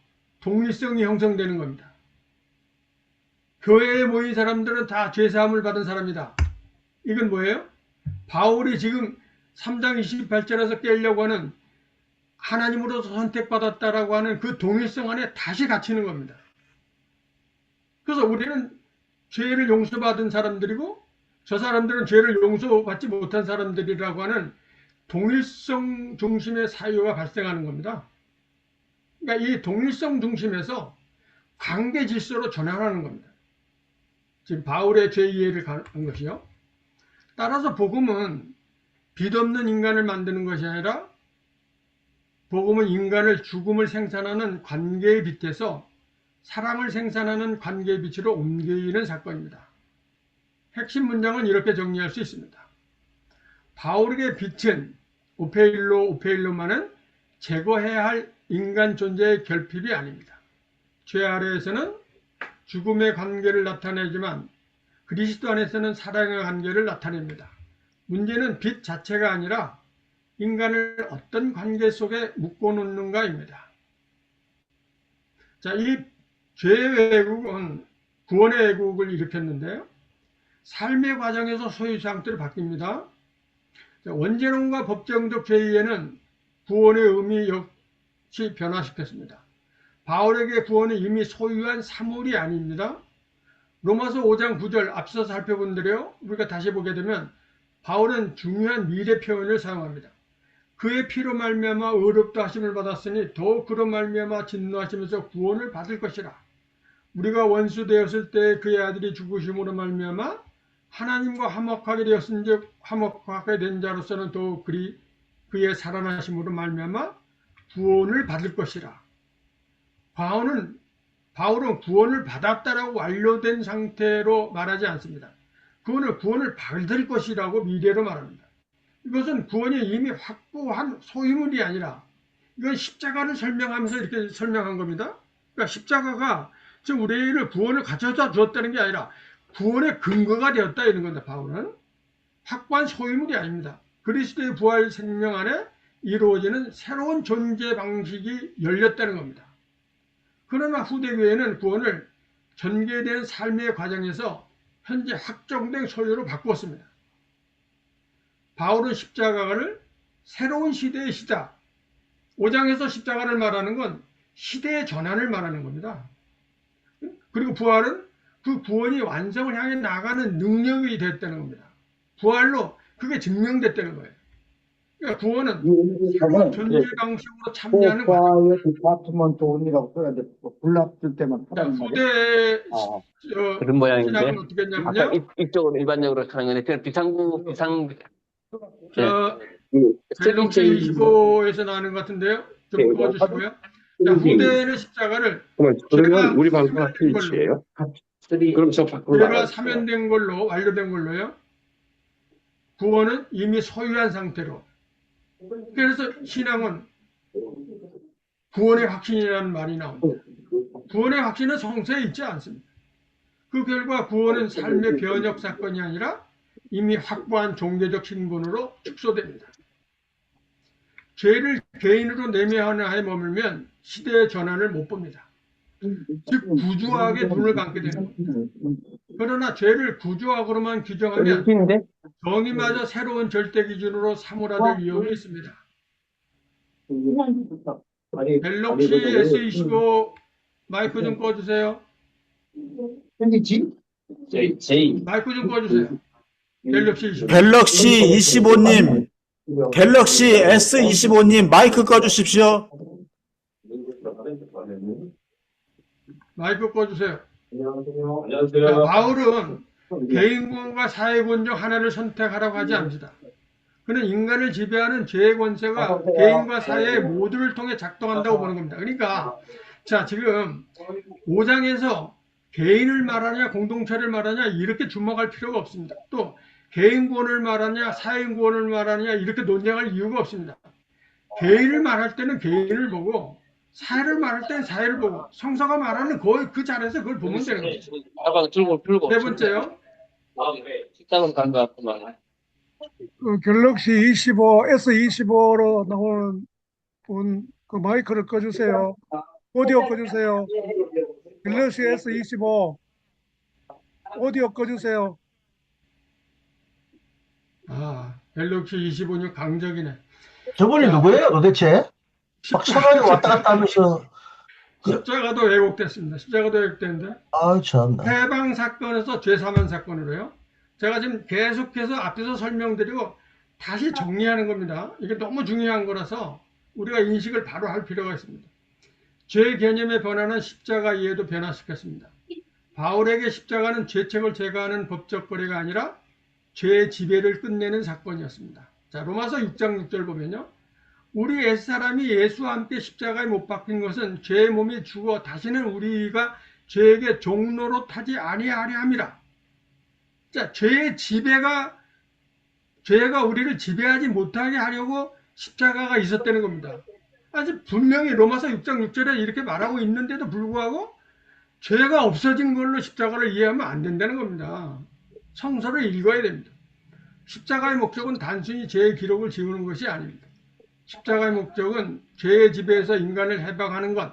독립성이 형성되는 겁니다. 교회에 모인 사람들은 다 죄사함을 받은 사람이다. 이건 뭐예요? 바울이 지금 3장 28절에서 깨려고 하는 하나님으로서 선택받았다라고 하는 그 동일성 안에 다시 갇히는 겁니다. 그래서 우리는 죄를 용서받은 사람들이고 저 사람들은 죄를 용서받지 못한 사람들이라고 하는 동일성 중심의 사유가 발생하는 겁니다. 그러니까 이 동일성 중심에서 관계 질서로 전환하는 겁니다. 지금 바울의 죄 이해를 한 것이요. 따라서 복음은 빛 없는 인간을 만드는 것이 아니라 복음은 인간을 죽음을 생산하는 관계의 빛에서 사랑을 생산하는 관계의 빛으로 옮기는 사건입니다. 핵심 문장은 이렇게 정리할 수 있습니다. 바울에게 빛은 오페일로만은 제거해야 할 인간 존재의 결핍이 아닙니다. 죄 아래에서는 죽음의 관계를 나타내지만 그리스도 안에서는 사랑의 관계를 나타냅니다. 문제는 빛 자체가 아니라 인간을 어떤 관계 속에 묶어놓는가입니다. 자, 이 죄의 왜곡은 구원의 왜곡을 일으켰는데요. 삶의 과정에서 소유상태로 바뀝니다. 자, 원죄론과 법정적 죄의에는 구원의 의미 역시 변화시켰습니다. 바울에게 구원은 이미 소유한 사물이 아닙니다. 로마서 5장 9절 앞서 살펴본 대로 우리가 다시 보게 되면 바울은 중요한 미래 표현을 사용합니다. 그의 피로 말미암아 의롭다 하심을 받았으니 더욱 그로 말미암아 진노하시면서 구원을 받을 것이라. 우리가 원수 되었을 때 그의 아들이 죽으심으로 말미암아 하나님과 화목하게 되었은즉 화목하게 된 자로서는 더욱 그의 살아나심으로 말미암아 구원을 받을 것이라. 바울은 구원을 받았다라고 완료된 상태로 말하지 않습니다. 구원을 받을 것이라고 미래로 말합니다. 이것은 구원이 이미 확보한 소유물이 아니라 이건 십자가를 설명하면서 이렇게 설명한 겁니다. 그러니까 십자가가 지금 우리를 구원을 가져다 주었다는 게 아니라 구원의 근거가 되었다 이런 건데 바울은 확보한 소유물이 아닙니다. 그리스도의 부활 생명 안에 이루어지는 새로운 존재 방식이 열렸다는 겁니다. 그러나 후대교회는 구원을 전개된 삶의 과정에서 현재 확정된 소유로 바꾸었습니다. 바울은 십자가를 새로운 시대의 시작, 5장에서 십자가를 말하는 건 시대의 전환을 말하는 겁니다. 그리고 부활은 그 구원이 완성을 향해 나가는 능력이 됐다는 겁니다. 부활로 그게 증명됐다는 거예요. 그러니까 구원은 새로운 존재 방식으로 참여하는 과의 디파트먼트온이라고 써야 돼. 불났을 때만. 후대 그런 모양인데. 신학은 어떻게 했냐면요. 아까 이쪽으로 일반적으로 하는 건데, 그냥 비상, 갤럭시 25에서 나오는 것 같은데요. 좀 보여주시고요. 자, 후대는 십자가를 그러면 우리 방송 트위치예요? 그럼 저 밖으로 죄가 나가요. 사면된 걸로 완료된 걸로요. 구원은 이미 소유한 상태로. 그래서 신앙은 구원의 확신이라는 말이 나옵니다. 구원의 확신은 성서에 있지 않습니다. 그 결과 구원은 삶의 변혁 사건이 아니라 이미 확보한 종교적 신분으로 축소됩니다. 죄를 개인으로 내면하는 하에 머물면 시대의 전환을 못 봅니다. 즉 구주학에 눈을 감게 되는 겁니다. 그러나 죄를 구주학으로만 규정하면 정의마저 새로운 절대 기준으로 삼으라될 위험이 있습니다. 갤럭시 S25 마이크 좀 꺼주세요. 마이크 좀 꺼주세요. 갤럭시 25님, 갤럭시 S25님 마이크 꺼주십시오. 마이크 꺼주세요. 안녕하세요. 바울은 개인 구원과 사회 구원 중 하나를 선택하라고 하지 않습니다. 그는 인간을 지배하는 죄의 권세가 개인과 사회의 모두를 통해 작동한다고 보는 겁니다. 그러니까 자 지금 5장에서 개인을 말하냐 공동체를 말하냐 이렇게 주목할 필요가 없습니다. 또 개인 구원을 말하냐 사회 구원을 말하냐 이렇게 논쟁할 이유가 없습니다. 개인을 말할 때는 개인을 보고 사회를 말할 때는 사회를 보고 성서가 말하는 그 자리에서 그걸 보면 되는 거죠. 가방 들고 네 번째요. 식당은 간 것 같구만. 그 갤럭시 25, S25로 나오는 분, 그 마이크를 꺼주세요. 오디오 꺼주세요. 갤럭시 S25, 오디오 꺼주세요. 갤럭시 25는 강적이네. 저분이 누구예요, 도대체? 막 천안에 왔다 갔다 하면서, 십자가도 왜곡됐습니다. 십자가도 왜곡됐는데 아, 참나. 해방 사건에서 죄사만 사건으로요. 제가 지금 계속해서 앞에서 설명드리고 다시 정리하는 겁니다. 이게 너무 중요한 거라서 우리가 인식을 바로 할 필요가 있습니다. 죄 개념의 변화는 십자가 이해도 변화시켰습니다. 바울에게 십자가는 죄책을 제거하는 법적 거래가 아니라 죄의 지배를 끝내는 사건이었습니다. 자, 로마서 6장 6절 보면요. 우리 옛사람이 예수와 함께 십자가에 못 박힌 것은 죄의 몸이 죽어 다시는 우리가 죄에게 종로로 타지 아니하려 함이라. 자, 죄가 우리를 지배하지 못하게 하려고 십자가가 있었다는 겁니다. 아주 분명히 로마서 6장 6절에 이렇게 말하고 있는데도 불구하고 죄가 없어진 걸로 십자가를 이해하면 안 된다는 겁니다. 성서를 읽어야 됩니다. 십자가의 목적은 단순히 죄의 기록을 지우는 것이 아닙니다. 십자가의 목적은 죄의 지배에서 인간을 해방하는 것,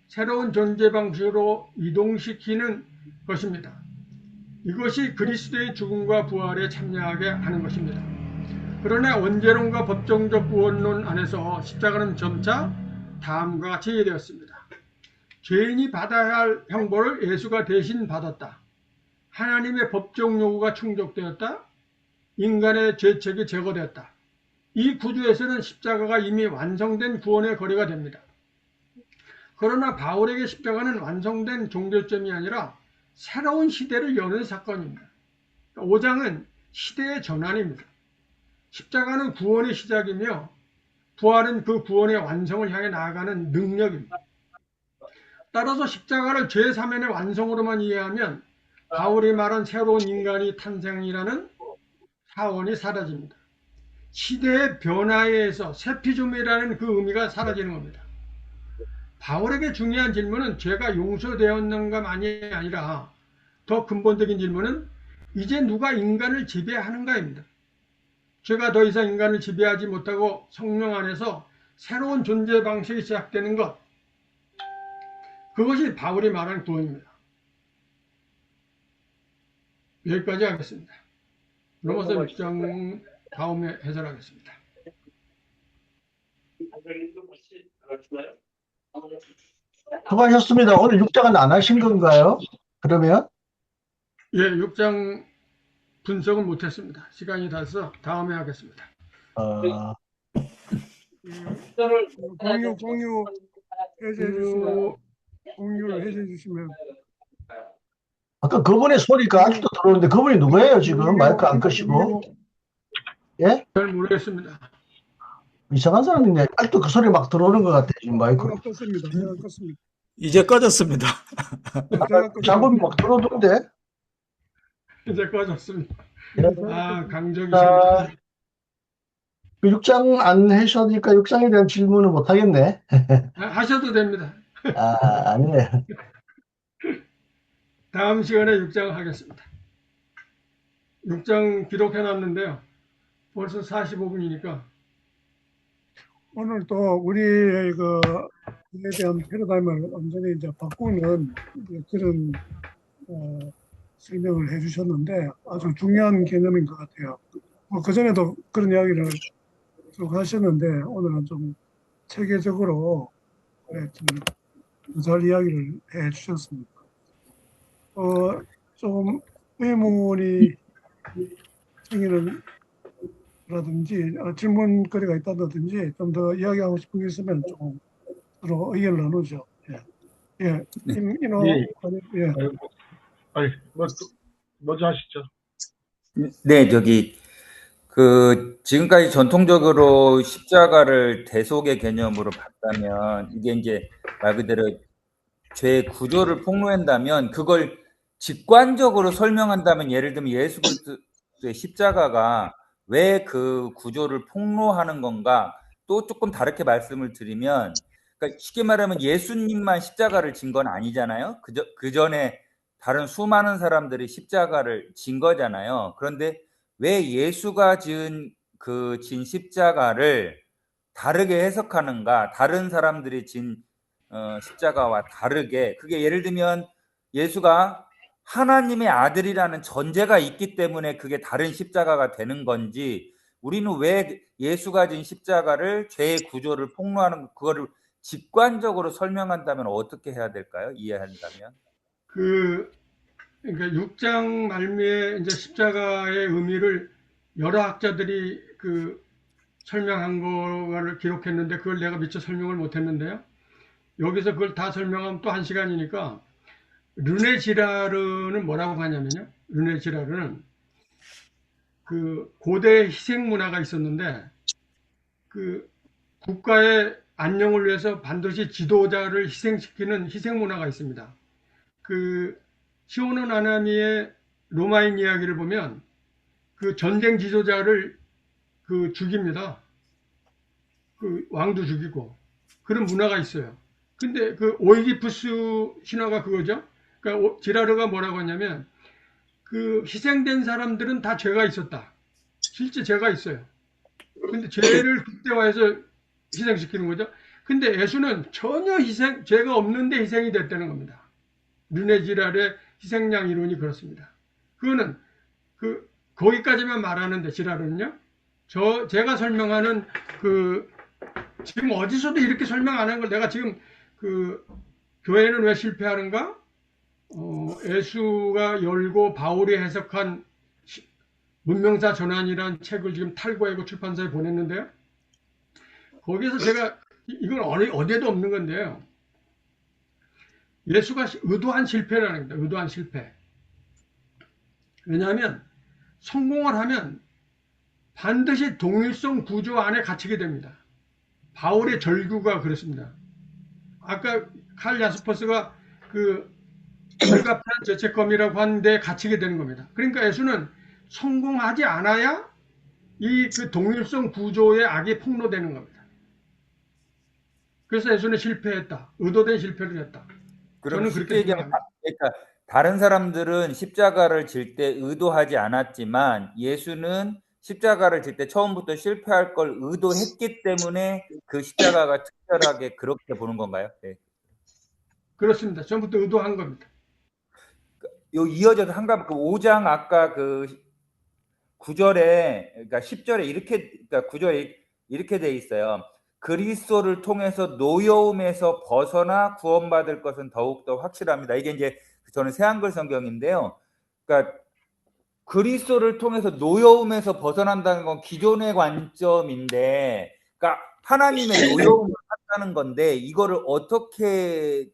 새로운 존재 방식으로 이동시키는 것입니다. 이것이 그리스도의 죽음과 부활에 참여하게 하는 것입니다. 그러나 원죄론과 법정적 구원론 안에서 십자가는 점차 다음과 같이 이해되었습니다. 죄인이 받아야 할 형벌을 예수가 대신 받았다. 하나님의 법정 요구가 충족되었다. 인간의 죄책이 제거되었다. 이 구조에서는 십자가가 이미 완성된 구원의 거래가 됩니다. 그러나 바울에게 십자가는 완성된 종결점이 아니라 새로운 시대를 여는 사건입니다. 5장은 시대의 전환입니다. 십자가는 구원의 시작이며 부활은 그 구원의 완성을 향해 나아가는 능력입니다. 따라서 십자가를 죄 사면의 완성으로만 이해하면 바울이 말한 새로운 인간이 탄생이라는 사원이 사라집니다. 시대의 변화에 의해서 새 피조물이라는 그 의미가 사라지는 겁니다. 바울에게 중요한 질문은 죄가 용서되었는가만이 아니라 더 근본적인 질문은 이제 누가 인간을 지배하는가입니다. 죄가 더 이상 인간을 지배하지 못하고 성령 안에서 새로운 존재 방식이 시작되는 것, 그것이 바울이 말한 구원입니다. 여기까지 하겠습니다. 로마서 6장 다음에 해설하겠습니다. 수고하셨습니다. 오늘 6장은 안 하신 건가요? 그러면? 예, 6장 분석은 못했습니다. 시간이 다서 다음에 하겠습니다. 공유 해제해 주시면, 공유를 해제해 주시면. 아까 그분의 소리가 아직도 들어오는데 그분이 누구예요, 지금? 마이크 안 끄시고. 예? 잘 모르겠습니다. 이상한 사람인데 아직도 그 소리 막 들어오는 것 같아요, 지금 마이크로. 제가 껐습니다. 제가 껐습니다. 이제 꺼졌습니다. 제가 껐습니다. 잡음이 막 들어오던데? 이제 꺼졌습니다. 예? 강적이십니다. 그 6장 안 하셨으니까 6장에 대한 질문을 못 하겠네. 하셔도 됩니다. 아니에요. 다음 시간에 6장 하겠습니다. 6장 기록해놨는데요. 벌써 45분이니까. 오늘 또 우리의 그에 대한 패러다임을 완전히 이제 바꾸는 이제 그런 설명을 해주셨는데 아주 중요한 개념인 것 같아요. 그 전에도 그런 이야기를 쭉 하셨는데 오늘은 좀 체계적으로 좀 잘 이야기를 해주셨습니다. 좀 의문이 생기는 라든지 질문거리가 있다든지 좀 더 이야기하고 싶은 게 있으면 좀 서로 의견을 나누죠. 예. 인호 예. 아니, 먼저 하시죠. 네, 지금까지 전통적으로 십자가를 대속의 개념으로 봤다면, 이게 이제 말 그대로 죄의 구조를 폭로한다면, 그걸 직관적으로 설명한다면, 예를 들면 예수 그리스도의 십자가가 왜 그 구조를 폭로하는 건가, 또 조금 다르게 말씀을 드리면, 그러니까 쉽게 말하면 예수님만 십자가를 진 건 아니잖아요. 그 전에 다른 수많은 사람들이 십자가를 진 거잖아요. 그런데 왜 예수가 진 십자가를 다르게 해석하는가? 다른 사람들이 진 십자가와 다르게. 그게 예를 들면 예수가 하나님의 아들이라는 전제가 있기 때문에 그게 다른 십자가가 되는 건지, 우리는 왜 예수가 진 십자가를 죄의 구조를 폭로하는 그거를 직관적으로 설명한다면 어떻게 해야 될까요? 이해한다면? 그러니까 6장 말미에 이제 십자가의 의미를 여러 학자들이 설명한 거를 기록했는데 그걸 내가 미처 설명을 못했는데요. 여기서 그걸 다 설명하면 또 1시간이니까 르네 지라르는 뭐라고 하냐면요. 르네 지라르는 고대 희생 문화가 있었는데 국가의 안녕을 위해서 반드시 지도자를 희생시키는 희생 문화가 있습니다. 시오노 나나미의 로마인 이야기를 보면 전쟁 지도자를 죽입니다. 왕도 죽이고 그런 문화가 있어요. 근데 오이디푸스 신화가 그거죠. 그러니까 지라르가 뭐라고 하냐면 희생된 사람들은 다 죄가 있었다. 실제 죄가 있어요. 근데 죄를 극대화해서 희생시키는 거죠. 근데 예수는 전혀 죄가 없는데 희생이 됐다는 겁니다. 르네 지랄의 희생양 이론이 그렇습니다. 그거는 거기까지만 말하는데 지랄은요. 제가 설명하는 지금 어디서도 이렇게 설명 안 한 걸 내가 지금 교회는 왜 실패하는가? 예수가 열고 바울이 해석한 문명사 전환이라는 책을 지금 탈고하고 출판사에 보냈는데요. 거기에서 제가 이건 어디에도 없는 건데요. 예수가 의도한 실패라는 겁니다. 의도한 실패. 왜냐하면 성공을 하면 반드시 동일성 구조 안에 갇히게 됩니다. 바울의 절규가 그렇습니다. 아까 칼 야스퍼스가 불가피한 죄책감이라고 하는데 갇히게 되는 겁니다. 그러니까 예수는 성공하지 않아야 이 동일성 구조의 악이 폭로되는 겁니다. 그래서 예수는 실패했다. 의도된 실패를 했다. 저는 그렇게 얘기하면, 그러니까 다른 사람들은 십자가를 질 때 의도하지 않았지만 예수는 십자가를 질 때 처음부터 실패할 걸 의도했기 때문에 그 십자가가 특별하게 그렇게 보는 건가요? 네. 그렇습니다. 처음부터 의도한 겁니다. 이어져서 한가 5장 아까 9절에 그러니까 10절에 그러니까 9절에 이렇게 돼 있어요. 그리스도를 통해서 노여움에서 벗어나 구원받을 것은 더욱더 확실합니다. 이게 이제 저는 새한글 성경인데요. 그러니까 그리스도를 통해서 노여움에서 벗어난다는 건 기존의 관점인데, 그러니까 하나님의 노여움을 한다는 건데 이거를 어떻게,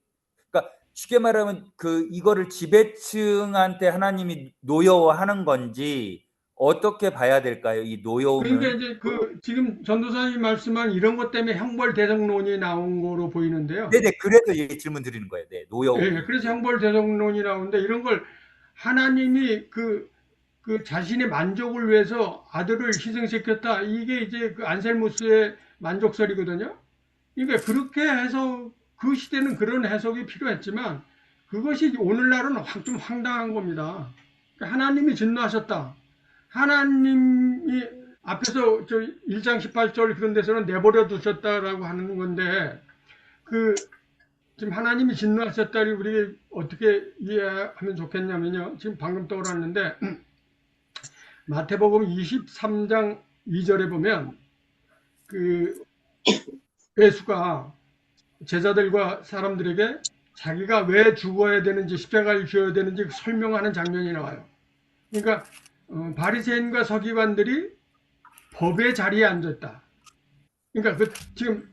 그러니까 쉽게 말하면 이거를 지배층한테 하나님이 노여워하는 건지 어떻게 봐야 될까요? 이 노여움을. 그러니까 이제 지금 전도사님이 말씀한 이런 것 때문에 형벌 대성론이 나온 거로 보이는데요. 네네, 그래서 이 질문 드리는 거예요. 네, 노여움. 네, 그래서 형벌 대성론이 나오는데 이런 걸 하나님이 자신의 만족을 위해서 아들을 희생시켰다. 이게 이제 안셀무스의 만족설이거든요. 그러니까 그렇게 해서 그 시대는 그런 해석이 필요했지만 그것이 오늘날은 좀 황당한 겁니다. 그러니까 하나님이 진노하셨다. 하나님이 앞에서 1장 18절 그런 데서는 내버려 두셨다라고 하는 건데 지금 하나님이 진노하셨다를 우리가 어떻게 이해하면 좋겠냐면요. 지금 방금 떠올랐는데 마태복음 23장 2절에 보면 예수가 제자들과 사람들에게 자기가 왜 죽어야 되는지 십자가를 져야 되는지 설명하는 장면이 나와요. 그러니까 바리새인과 서기관들이 법의 자리에 앉았다. 그러니까 지금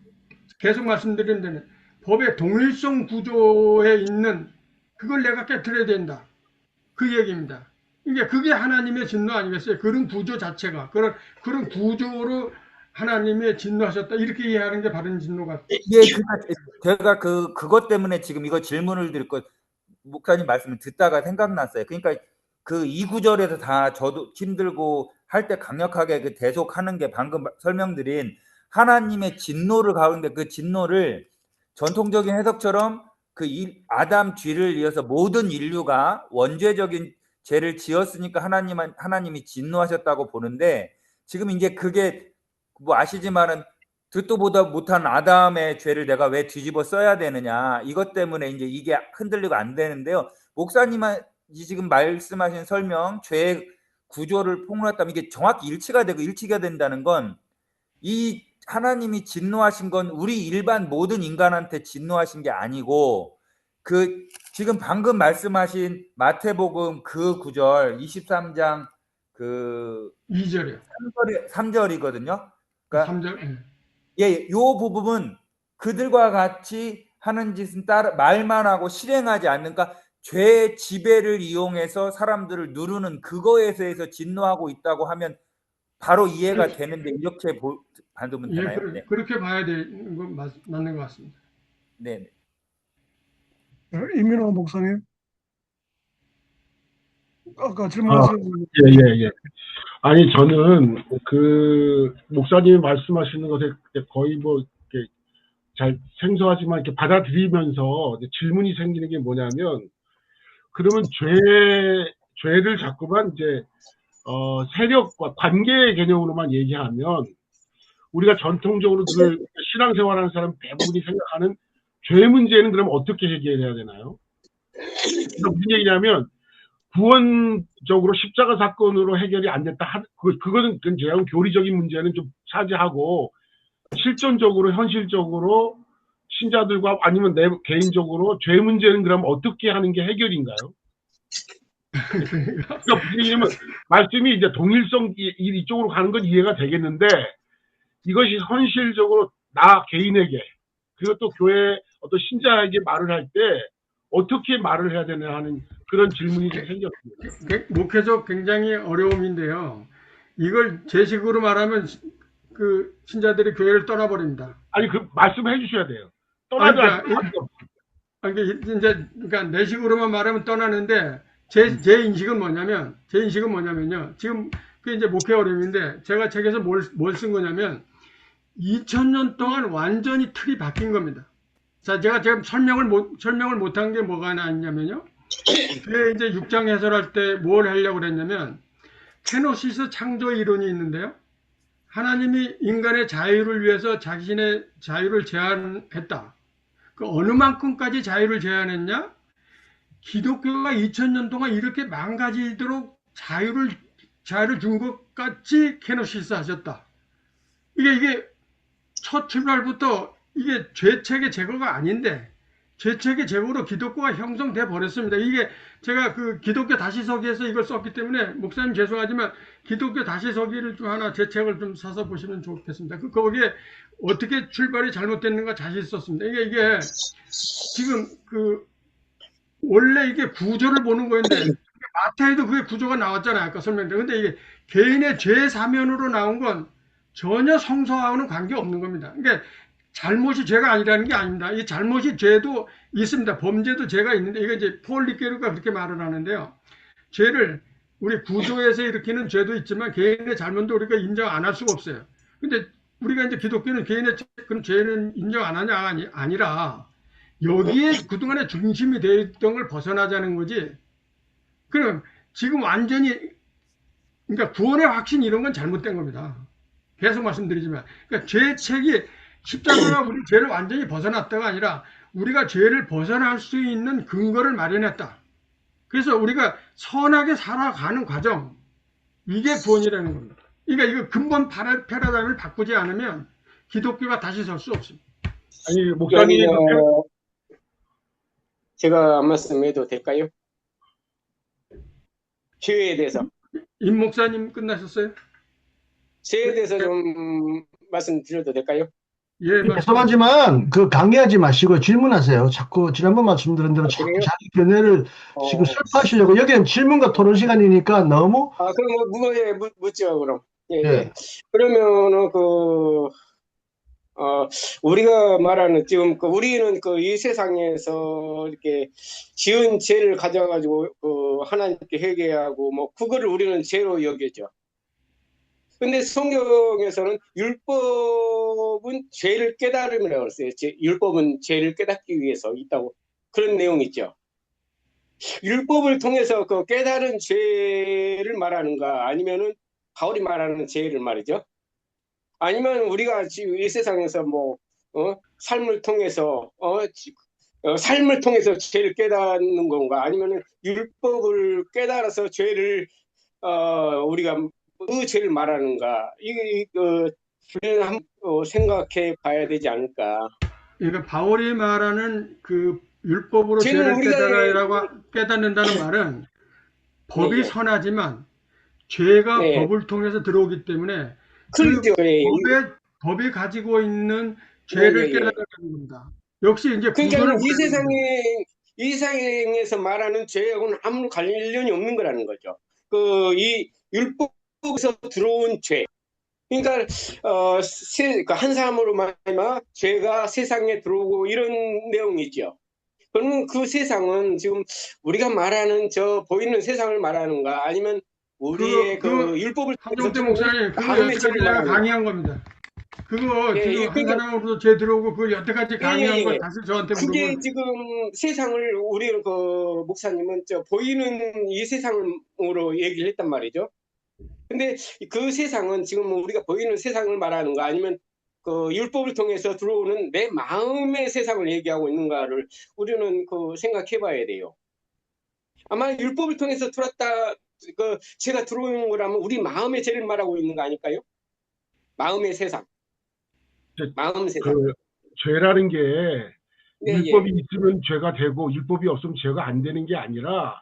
계속 말씀드리는 데는 법의 동일성 구조에 있는 그걸 내가 깨트려야 된다. 그 얘기입니다. 그러니까 그게 하나님의 진노 아니겠어요? 그런 구조 자체가 그런 구조로 하나님의 진노하셨다. 이렇게 이해하는 게 바른 진노 같아요. 예, 제가 그것 때문에 지금 이거 질문을 드릴 거 목사님 말씀을 듣다가 생각났어요. 그러니까 이 구절에서 다 저도 힘들고 할 때 강력하게 대속하는 게 방금 설명드린 하나님의 진노를 가운데 그 진노를 전통적인 해석처럼 아담 뒤를 이어서 모든 인류가 원죄적인 죄를 지었으니까 하나님이 진노하셨다고 보는데, 지금 이제 그게 뭐 아시지만은 듣도 보다 못한 아담의 죄를 내가 왜 뒤집어 써야 되느냐, 이것 때문에 이제 이게 흔들리고 안 되는데요. 목사님이 지금 말씀하신 설명, 죄의 구조를 폭로했다면 이게 정확히 일치가 되고 일치가 된다는 건, 이 하나님이 진노하신 건 우리 일반 모든 인간한테 진노하신 게 아니고, 그 지금 방금 말씀하신 마태복음 그 구절 23장 그 2절이요. 3절이거든요. 그러니까 3절. 예, 요 부분은 그들과 같이 하는 짓은 말만 하고 실행하지 않는, 그러니까 죄의 지배를 이용해서 사람들을 누르는 그거에 대해서 진노하고 있다고 하면 바로 이해가 되는데, 이렇게 받으면 예, 되나요? 네. 그렇게 봐야 되는 건 맞는 것 같습니다. 네. 이민호 목사님, 아까 질문하신 예. 아니, 저는 그 목사님이 말씀하시는 것에 거의 뭐 이렇게 잘 생소하지만 이렇게 받아들이면서 질문이 생기는 게 뭐냐면, 그러면 죄를 자꾸만 이제 세력과 관계의 개념으로만 얘기하면, 우리가 전통적으로 그 신앙생활하는 사람 대부분이 생각하는 죄 문제는 그럼 어떻게 해결해야 되나요? 그러니까 무슨 얘기냐면, 구원적으로 십자가 사건으로 해결이 안 됐다. 그거는 제가 교리적인 문제는 좀 차지하고, 실존적으로 현실적으로 신자들과 아니면 내 개인적으로 죄 문제는 그럼 어떻게 하는 게 해결인가요? 그러니까 무슨 얘기냐면, 말씀이 이제 동일성 이쪽으로 가는 건 이해가 되겠는데, 이것이 현실적으로 나 개인에게, 그리고 또 교회 어떤 신자에게 말을 할 때 어떻게 말을 해야 되나 하는 그런 질문이 좀 생겼습니다. 목회적 굉장히 어려움인데요. 이걸 제 식으로 말하면 그 신자들이 교회를 떠나버립니다. 아니, 그 말씀해 주셔야 돼요. 떠나지 않고. 그러니까 내 식으로만 말하면 떠나는데, 제 인식은 뭐냐면요. 지금 그 이제 목회 어려움인데, 제가 책에서 뭘 쓴 거냐면, 2000년 동안 완전히 틀이 바뀐 겁니다. 자, 제가 지금 설명을 못한 게 뭐가 있냐면요. 그 이제 6장 해설할 때 뭘 하려고 그랬냐면, 케노시스 창조 이론이 있는데요. 하나님이 인간의 자유를 위해서 자신의 자유를 제한했다. 그 어느 만큼까지 자유를 제한했냐? 기독교가 2000년 동안 이렇게 망가지도록 자유를 준 것 같이 케노시스 하셨다. 이게 첫 출발부터 이게 죄책의 제거가 아닌데, 죄책의 제거로 기독교가 형성돼 버렸습니다. 이게 제가 그 기독교 다시 서기에서 이걸 썼기 때문에, 목사님 죄송하지만 기독교 다시 서기를 좀 하나 제 책을 좀 사서 보시면 좋겠습니다. 거기에 어떻게 출발이 잘못됐는가 자세히 썼습니다. 이게 지금 그 원래 이게 구조를 보는 거였는데, 마태에도 그게 구조가 나왔잖아요. 아까 설명드린. 근데 이게 개인의 죄 사면으로 나온 건 전혀 성서와는 관계 없는 겁니다. 그러니까 잘못이 죄가 아니라는 게 아닙니다. 이 잘못이 죄도 있습니다. 범죄도 죄가 있는데, 이거 이제 폴 리케르가 그렇게 말을 하는데요. 죄를 우리 구조에서 일으키는 죄도 있지만 개인의 잘못도 우리가 인정 안 할 수가 없어요. 근데 우리가 이제 기독교는 개인의 그런 죄는 인정 안 하냐 아니라 여기에 그동안에 중심이 되어 있던 걸 벗어나자는 거지. 그럼 지금 완전히, 그러니까 구원의 확신 이런 건 잘못된 겁니다. 계속 말씀드리지만, 그러니까 죄책이 십자가가 우리 죄를 완전히 벗어났다가 아니라 우리가 죄를 벗어날 수 있는 근거를 마련했다. 그래서 우리가 선하게 살아가는 과정, 이게 구원이라는 겁니다. 그러니까 이거 근본 패러다임을 바꾸지 않으면 기독교가 다시 설 수 없습니다. 아니, 목사님, 제가 한 말씀해도 될까요? 죄에 대해서. 임 목사님 끝나셨어요? 죄에 대해서 좀 말씀드려도 될까요? 예, 죄송하지만 그 강요하지 마시고 질문하세요. 자꾸 지난번 말씀드린 대로 자꾸 자기 견해를 지금 설파하시려고. 여기는 질문과 토론 시간이니까 너무. 그럼 묻죠, 그럼. 예. 그러면은 우리가 말하는 지금 우리는 이 세상에서 이렇게 지은 죄를 가져가지고 하나님께 회개하고 뭐 그거를 우리는 죄로 여겨죠. 근데 성경에서는 율법은 죄를 깨달음이라고 했어요. 율법은 죄를 깨닫기 위해서 있다고, 그런 내용이 있죠. 율법을 통해서 그 깨달은 죄를 말하는가, 아니면은 바울이 말하는 죄를 말이죠. 아니면 우리가 지금 이 세상에서 뭐 삶을 통해서 삶을 통해서 죄를 깨닫는 건가, 아니면은 율법을 깨달아서 죄를 우리가 그 죄를 말하는가, 우리는 한번 생각해 봐야 되지 않을까. 그러니까 바울이 말하는 그 율법으로 죄는 죄를 우리가 깨닫는다는 말은 법이 예. 선하지만 죄가 예. 법을 통해서 들어오기 때문에 그렇죠. 예. 법이 가지고 있는 죄를 예, 예, 예. 깨닫는 겁니다. 역시 이제 그러니까 구조를 이 세상에서 말하는 죄하고는 아무 관련이 없는 거라는 거죠. 이 율법에서 들어온 죄. 그러니까 한 사람으로 말미암아 죄가 세상에 들어오고 이런 내용이죠. 그러면 그 세상은 지금 우리가 말하는 저 보이는 세상을 말하는가, 아니면 우리의 그 율법을 한정태 목사님 그거 여태까지 내가 강의한 겁니다. 그거 예, 지금 예, 한 사람으로도 죄 들어오고 그걸 여태까지 강의한 걸 다시 저한테 그게 물어보면 지금 세상을 우리 그 목사님은 저 보이는 이 세상으로 얘기를 했단 말이죠. 근데 그 세상은 지금 우리가 보이는 세상을 말하는가, 아니면 그 율법을 통해서 들어오는 내 마음의 세상을 얘기하고 있는가를 우리는 그 생각해 봐야 돼요. 아마 율법을 통해서 들었다, 죄가 들어오는 거라면 우리 마음의 죄를 말하고 있는 거 아닐까요? 마음의 세상. 마음 세상. 죄라는 게 네, 율법이 있으면 죄가 되고 율법이 없으면 죄가 안 되는 게 아니라,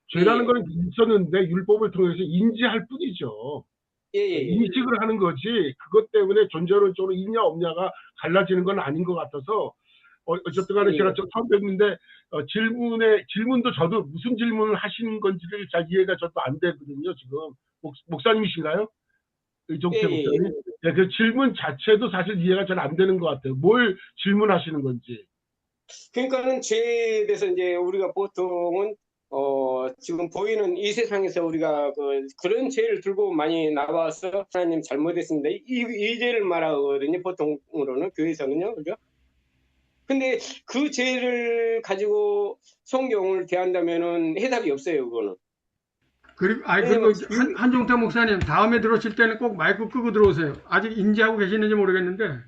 죄라는 건 있었는데 율법을 통해서 인지할 뿐이죠. 인식을 하는 거지, 그것 때문에 존재론적으로 있냐 없냐가 갈라지는 건 아닌 것 같아서, 어쨌든 간에 제가 처음 뵙는데 질문도 저도 무슨 질문을 하시는 건지를 잘 이해가 저도 안 되거든요. 지금 목사님이신가요? 의종태 목사님? 네, 그 질문 자체도 사실 이해가 잘 안 되는 것 같아요. 뭘 질문하시는 건지. 그러니까는 죄에 대해서 이제 우리가 보통은 지금 보이는 이 세상에서 우리가 그런 죄를 들고 많이 나와서 하나님 잘못했습니다, 이 죄를 말하거든요. 보통으로는 교회에서는요, 그죠? 근데 그 죄를 가지고 성경을 대한다면은 해답이 없어요, 그거는. 그리고 한종태 목사님 다음에 들어오실 때는 꼭 마이크 끄고 들어오세요. 아직 인지하고 계시는지 모르겠는데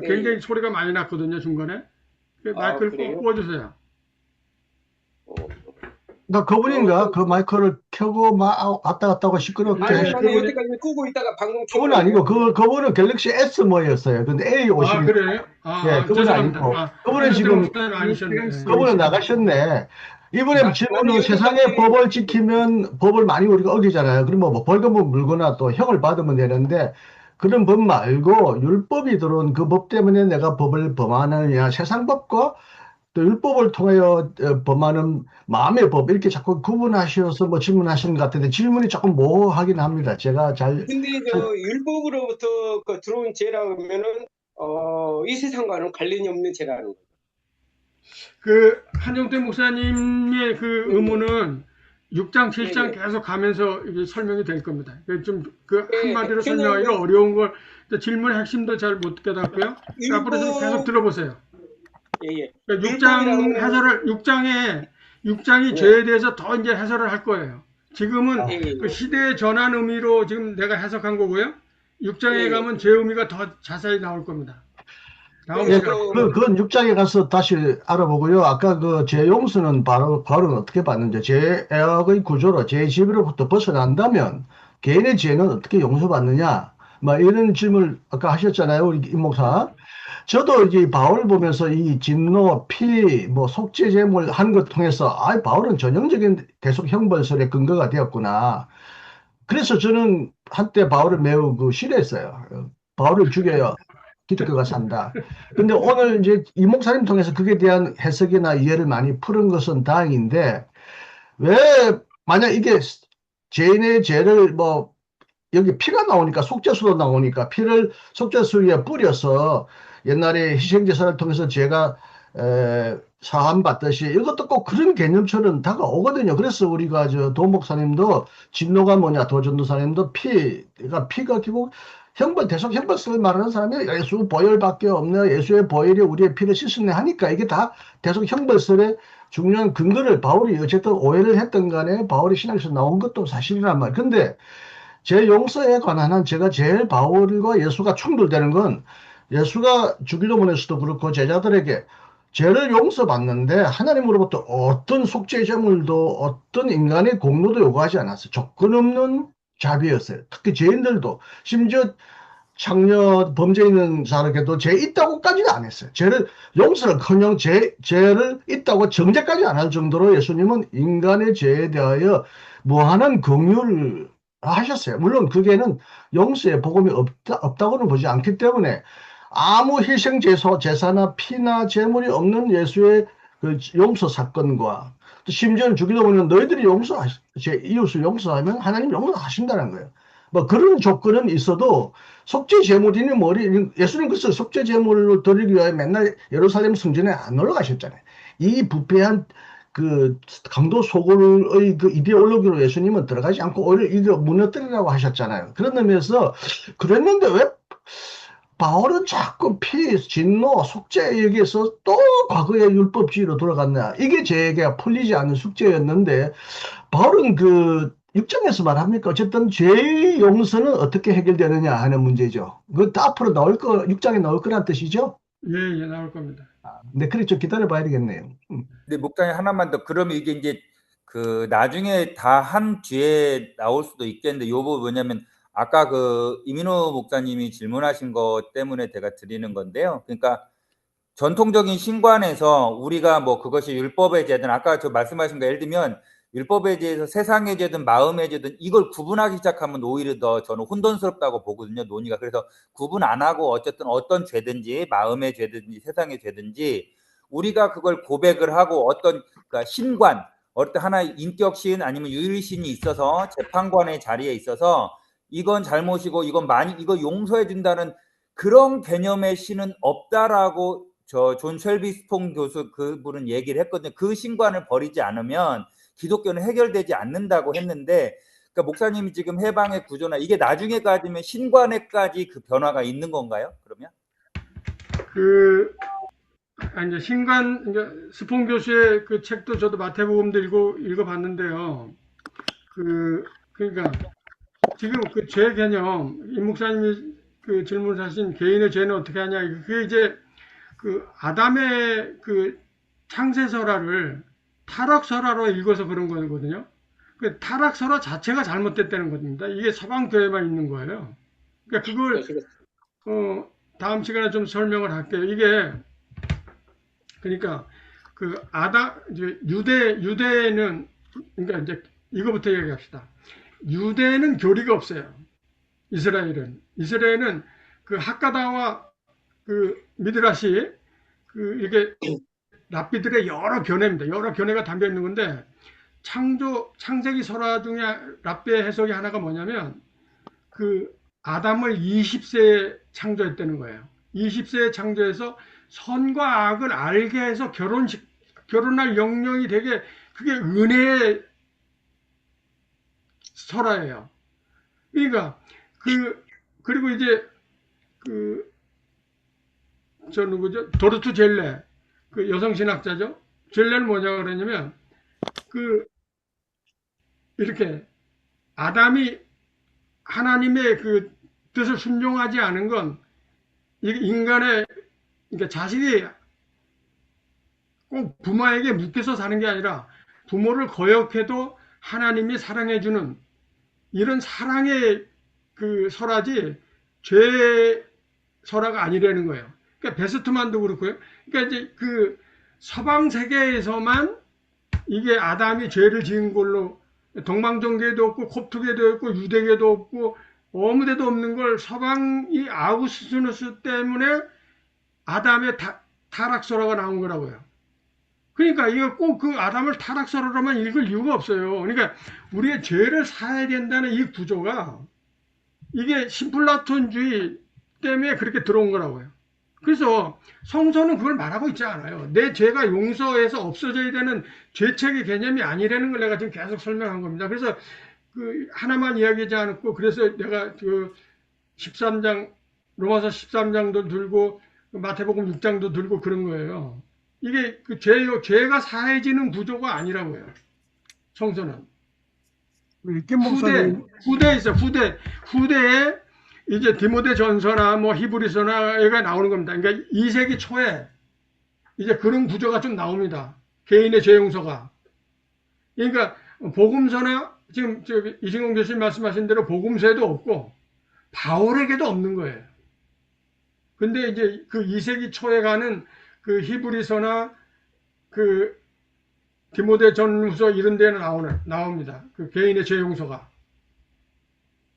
굉장히 소리가 많이 났거든요, 중간에. 마이크를 꼭 끄어주세요. 나 그분인가? 그 마이크를 켜고 왔다 갔다 하고 시끄럽게. 여태까지 끄고 있다가 방금 그분은 아니고, 그분은 갤럭시 S 뭐였어요. 근데 A50. 그래요? 예, 그분은 아니고. 그분은 지금, 그분은 나가셨네. 이번에 질문은 세상의 법을 지키면 법을 많이 우리가 어기잖아요. 그러면 뭐 벌금을 물거나 또 형을 받으면 되는데, 그런 법 말고 율법이 들어온 그 법 때문에 내가 법을 범하느냐, 세상 법과 또 율법을 통하여 범하는 마음의 법, 이렇게 자꾸 구분하셔서 뭐 질문하시는 것 같은데, 질문이 조금 모호하긴 합니다. 제가 근데 율법으로부터 들어온 죄라고 하면은 이 세상과는 관련이 없는 죄라는 거죠. 한종태 목사님의 그 의문은 6장, 7장 계속 가면서 이게 설명이 될 겁니다. 좀 한마디로 설명하기가 어려운 걸 질문의 핵심도 잘 못 깨닫고요. 앞으로 좀 계속 들어보세요. 6장 해설을 6장이 죄에 대해서 더 이제 해설을 할 거예요. 지금은 그 시대의 전환 의미로 지금 내가 해석한 거고요. 6장에 가면 죄 의미가 더 자세히 나올 겁니다. 그건 6장에 가서 다시 알아보고요. 아까 죄 용서는 바울은 어떻게 받는지, 죄의 구조로 죄의 지배로부터 벗어난다면 개인의 죄는 어떻게 용서받느냐, 뭐 이런 질문을 아까 하셨잖아요, 우리 임 목사. 저도 이제 바울을 보면서 이 진노, 피, 뭐 속죄제물 한 것 통해서 바울은 전형적인 계속 형벌설의 근거가 되었구나. 그래서 저는 한때 바울을 매우 싫어했어요. 바울을 죽여요. 기독교가 산다. 근데 오늘 이제 이 목사님 통해서 그에 대한 해석이나 이해를 많이 푸는 것은 다행인데, 왜 만약 이게 죄인의 죄를 뭐 여기 피가 나오니까, 속죄수도 나오니까 피를 속죄수 위에 뿌려서 옛날에 희생제사를 통해서 죄가 사함 받듯이 이것도 꼭 그런 개념처럼 다가오거든요. 그래서 우리가 도 목사님도 진노가 뭐냐, 도전도사님도 피가 결국 대속 형벌성을 말하는 사람이 예수 보혈밖에 없네. 예수의 보혈이 우리의 피를 씻었네 하니까 이게 다 대속 형벌설의 중요한 근거를 바울이 어쨌든 오해를 했던 간에 바울이 신학에서 나온 것도 사실이란 말이에요. 근데 제 용서에 관한 한 제가 제일 바울과 예수가 충돌되는 건 예수가 주기도문에서도 그렇고 제자들에게 죄를 용서받는데 하나님으로부터 어떤 속죄 제물도 어떤 인간의 공로도 요구하지 않았어요. 조건 없는 자비였어요. 특히 죄인들도 심지어 창녀 범죄 있는 사람에게도 죄 있다고까지는 안 했어요. 죄를 용서를커녕 죄를 있다고 정죄까지 안 할 정도로 예수님은 인간의 죄에 대하여 무한한 긍휼을 하셨어요. 물론 그게는 용서의 복음이 없다고는 보지 않기 때문에 아무 희생 제사나 피나 제물이 없는 예수의 그 용서 사건과 또 심지어는 주기도문은 너희들이 제 이웃을 용서하면 하나님 용서하신다는 거예요. 뭐 그런 조건은 있어도 속죄 제물이니 뭐니 예수님 그래서 속죄 제물을 드리기 위해 맨날 예루살렘 성전에 안 올라가셨잖아요. 이 부패한 그 강도 소굴의 그 이데올로기로 예수님은 들어가지 않고 오히려 이거 무너뜨리라고 하셨잖아요. 그런 의미에서 그랬는데 왜 바울은 자꾸 피, 진노, 속죄 얘기해서 또 과거의 율법주의로 돌아갔나. 이게 제게 풀리지 않는 숙제였는데 바울은 그 6장에서 말합니까? 어쨌든 죄의 용서는 어떻게 해결되느냐 하는 문제죠. 그것도 앞으로 6장에 나올 거란 뜻이죠? 예, 나올 겁니다. 네, 그래 좀 기다려 봐야 되겠네요. 근데 목장님 하나만 더. 그러면 이게 이제 그 나중에 다 한 뒤에 나올 수도 있겠는데 요거 뭐냐면 아까 그 이민호 목사님이 질문하신 것 때문에 제가 드리는 건데요. 그러니까 전통적인 신관에서 우리가 뭐 그것이 율법의 죄든 아까 저 말씀하신 거 예를 들면 율법의 죄에서 세상의 죄든 마음의 죄든 이걸 구분하기 시작하면 오히려 더 저는 혼돈스럽다고 보거든요. 논의가. 그래서 구분 안 하고 어쨌든 어떤 죄든지 마음의 죄든지 세상의 죄든지 우리가 그걸 고백을 하고 어떤 그러니까 신관 어떤 하나의 인격신 아니면 유일신이 있어서 재판관의 자리에 있어서 이건 잘못이고 이건 이거 용서해 준다는 그런 개념의 신은 없다라고 저 존 쉘비 스폰 교수 그분은 얘기를 했거든요. 그 신관을 버리지 않으면 기독교는 해결되지 않는다고 했는데, 그러니까 목사님이 지금 해방의 구조나 이게 나중에 가지면 신관에까지 그 변화가 있는 건가요? 그러면? 이제 신관 스폰 교수의 그 책도 저도 마태복음도 읽어봤는데요. 그러니까 지금 그 죄 개념 임 목사님이 그 질문하신 개인의 죄는 어떻게 하냐 그게 이제 그 아담의 그 창세설화를 타락설화로 읽어서 그런 거거든요. 그 타락설화 자체가 잘못됐다는 겁니다. 이게 서방교회만 있는 거예요. 그러니까 그걸 다음 시간에 좀 설명을 할게요. 이게 그러니까 그 유대는 그러니까 이제 이거부터 얘기합시다. 유대는 교리가 없어요. 이스라엘은 그 학가다와 그 미드라시 이게 랍비들의 여러 견해입니다. 여러 견해가 담겨 있는 건데 창세기 설화 중에 랍비의 해석이 하나가 뭐냐면 그 아담을 20세에 창조했다는 거예요. 20세에 창조해서 선과 악을 알게 해서 결혼할 영역이 되게 그게 은혜의 설화예요. 그러니까 그리고 이제 저 누구죠? 도르트 젤레 그 여성 신학자죠. 젤레는 뭐냐 그러냐면 이렇게 아담이 하나님의 그 뜻을 순종하지 않은 건 인간의 그러니까 자식이 꼭 부모에게 묶여서 사는 게 아니라 부모를 거역해도 하나님이 사랑해주는 이런 사랑의 그 설화지 죄의 설화가 아니라는 거예요. 그러니까 베스트만도 그렇고요. 그러니까 이제 그 서방 세계에서만 이게 아담이 죄를 지은 걸로 동방종교에도 없고 콥트계도 없고 유대계도 없고 아무데도 없는 걸 서방이 아우구스티누스 때문에 아담의 타락설화가 나온 거라고요. 그러니까 이거 꼭 그 아담을 타락설화로만 읽을 이유가 없어요. 그러니까 우리의 죄를 사야 된다는 이 구조가 이게 신플라톤주의 때문에 그렇게 들어온 거라고요. 그래서 성서는 그걸 말하고 있지 않아요. 내 죄가 용서해서 없어져야 되는 죄책의 개념이 아니라는 걸 내가 지금 계속 설명한 겁니다. 그래서 그 하나만 이야기하지 않고 그래서 내가 13장, 로마서 13장도 들고 마태복음 6장도 들고 그런 거예요. 이게 그 죄가 사해지는 구조가 아니라고요. 성서는. 우리 김 목사님, 후대에 있어. 후대에 이제 디모데 전서나 뭐 히브리서나가 나오는 겁니다. 그러니까 2세기 초에 이제 그런 구조가 좀 나옵니다. 개인의 죄 용서가. 그러니까 복음서나 지금 이승용 교수님 말씀하신 대로 복음서에도 없고 바울에게도 없는 거예요. 근데 이제 그 2세기 초에 가는 그 히브리서나 그 디모데 전후서 이런 데는 나옵니다. 그 개인의 죄 용서가.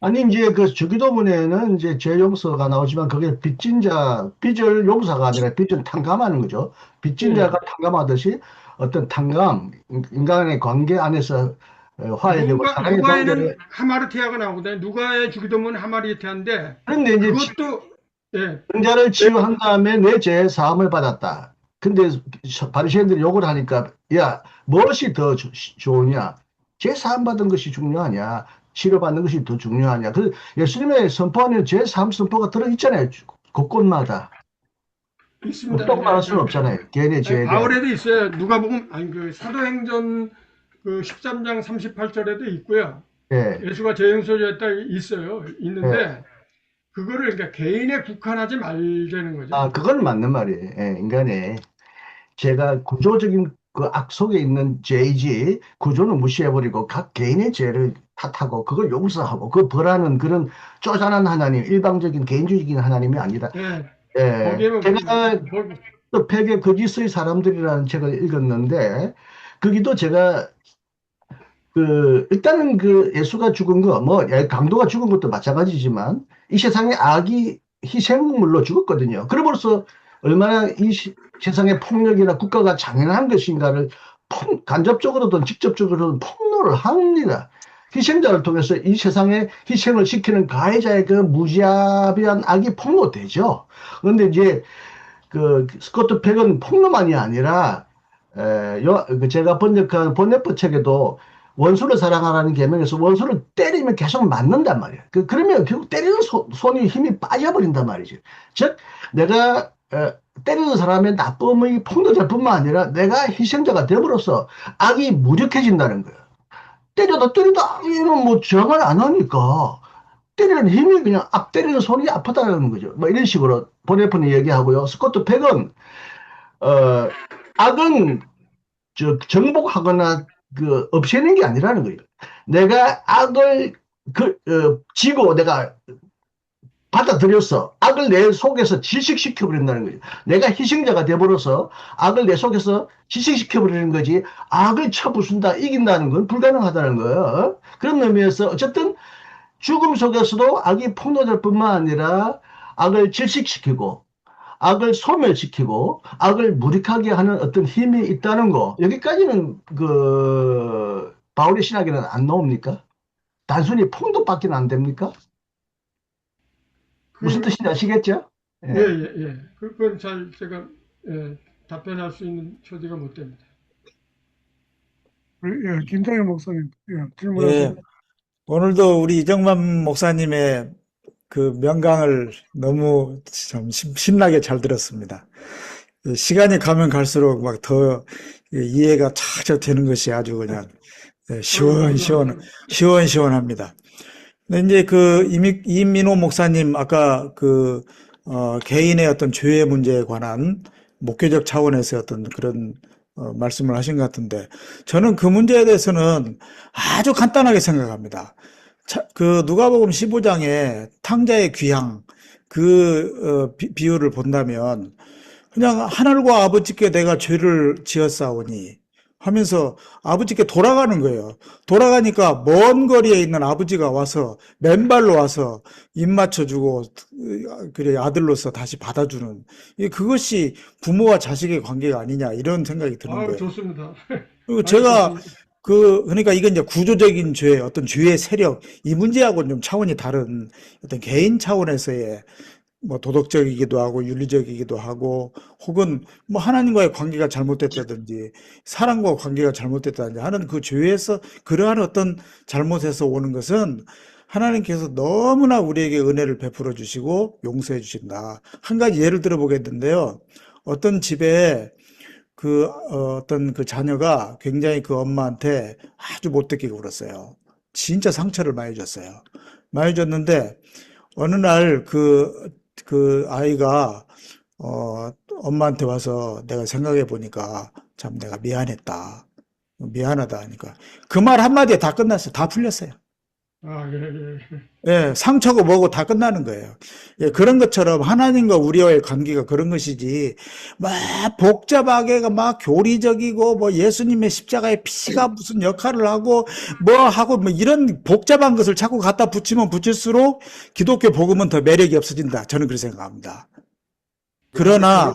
아니, 이제 그 주기도문에는 이제 죄 용서가 나오지만 그게 빚을 용서가 아니라 빚을 탕감하는 거죠. 빚진 자가 탕감하듯이 어떤 탕감, 인간의 관계 안에서 화해되고 사랑의 관계를. 누가에는 하마르티아가 나오거든요. 누가의 주기도문은 하마르티아인데. 그런데 이제 그것도, 예. 병자를 치유한 다음에 내 죄 사함을 받았다. 근데 바리새인들이 욕을 하니까, 야, 무엇이 더 좋으냐? 죄 사함 받은 것이 중요하냐? 치료받는 것이 더 중요하냐? 그 예수님의 선포 안에 죄 사함 선포가 들어있잖아요. 곳곳마다. 있습니다. 또 말할 수는 없잖아요. 개인의 죄에 대한. 바울에도 있어요. 누가복음, 아니, 그 사도행전 그 13장 38절에도 있고요. 예. 예수가 죄 용서했다 있어요. 있는데, 예. 그거를 그러니까 개인에 국한하지 말자는 거죠. 아, 그건 맞는 말이에요. 예, 인간의 제가 구조적인 그 악 속에 있는 죄이지 구조는 무시해버리고 각 개인의 죄를 탓하고 그걸 용서하고 그 벌하는 그런 쪼잔한 하나님, 일방적인 개인주의적인 하나님이 아니라. 예. 예. 거기에는 제가 또 폐계 거짓의 사람들이라는 책을 읽었는데 거기도 제가 일단은 그 예수가 죽은 거, 뭐 강도가 죽은 것도 마찬가지지만 이 세상에 악이 희생물로 죽었거든요. 그럼으로써 얼마나 이 세상의 폭력이나 국가가 잔인한 것인가를 간접적으로든 직접적으로든 폭로를 합니다. 희생자를 통해서 이 세상에 희생을 시키는 가해자의 그 무자비한 악이 폭로되죠. 그런데 이제 그 스코트 팩은 폭로만이 아니라 제가 번역한 번역부 책에도 원수를 사랑하라는 계명에서 원수를 때리면 계속 맞는단 말이에요. 그러면 결국 때리는 손이 힘이 빠져버린단 말이죠. 즉 내가 때리는 사람의 나쁨의 폭로자뿐만 아니라 내가 희생자가 됨으로써 악이 무력해진다는 거예요. 때려도 악이는 뭐 저항을 안 하니까 때리는 힘이 그냥 때리는 손이 아프다는 거죠. 뭐 이런 식으로 번역본이 얘기하고요. 스코트 팩은 악은 정복하거나 없애는 게 아니라는 거예요. 내가 악을 지고 내가 받아들였어. 악을 내 속에서 질식시켜버린다는 거예요. 내가 희생자가 되버려서 악을 내 속에서 질식시켜버리는 거지 악을 쳐부순다, 이긴다는 건 불가능하다는 거예요. 그런 의미에서 어쨌든 죽음 속에서도 악이 폭로될 뿐만 아니라 악을 질식시키고 악을 소멸시키고 악을 무력하게 하는 어떤 힘이 있다는 거, 여기까지는 바울의 신학에는 안 나옵니까? 단순히 폭로밖에 안 됩니까? 무슨 뜻인지 아시겠죠? 예. 그건 잘 제가 답변할 수 있는 처지가 못 됩니다. 예, 김정현 목사님, 질문하세요. 예. 오늘도 우리 이정만 목사님의 그 명강을 너무 참 신나게 잘 들었습니다. 시간이 가면 갈수록 막 더 이해가 착착 되는 것이 아주 그냥 시원시원합니다. 근데 이제 이민호 목사님 아까 개인의 어떤 죄의 문제에 관한 목회적 차원에서 어떤 그런 말씀을 하신 것 같은데 저는 그 문제에 대해서는 아주 간단하게 생각합니다. 누가복음 15장에 탕자의 귀향 비유를 본다면 그냥 하늘과 아버지께 내가 죄를 지었사오니 하면서 아버지께 돌아가는 거예요. 돌아가니까 먼 거리에 있는 아버지가 와서 맨발로 와서 입 맞춰주고 그래 아들로서 다시 받아주는 그것이 부모와 자식의 관계가 아니냐 이런 생각이 드는 거예요. 좋습니다. 그리고 제가 그러니까 이건 이제 구조적인 죄, 어떤 죄의 세력, 이 문제하고는 좀 차원이 다른 어떤 개인 차원에서의 뭐 도덕적이기도 하고 윤리적이기도 하고 혹은 뭐 하나님과의 관계가 잘못됐다든지 사람과 관계가 잘못됐다든지 하는 그 죄에서 그러한 어떤 잘못에서 오는 것은 하나님께서 너무나 우리에게 은혜를 베풀어 주시고 용서해 주신다. 한 가지 예를 들어 보겠는데요. 어떤 집에 어떤 그 자녀가 굉장히 그 엄마한테 아주 못되게 굴었어요. 진짜 상처를 많이 줬어요. 많이 줬는데 어느 날 그 아이가 엄마한테 와서 내가 생각해 보니까 참 내가 미안했다. 미안하다 하니까 그 말 한마디에 다 끝났어요. 다 풀렸어요. 아, 예. 예, 상처고 뭐고 다 끝나는 거예요. 예, 그런 것처럼 하나님과 우리와의 관계가 그런 것이지, 막 복잡하게 막 교리적이고, 뭐 예수님의 십자가의 피가 무슨 역할을 하고, 뭐 이런 복잡한 것을 자꾸 갖다 붙이면 붙일수록 기독교 복음은 더 매력이 없어진다. 저는 그렇게 생각합니다. 그러나,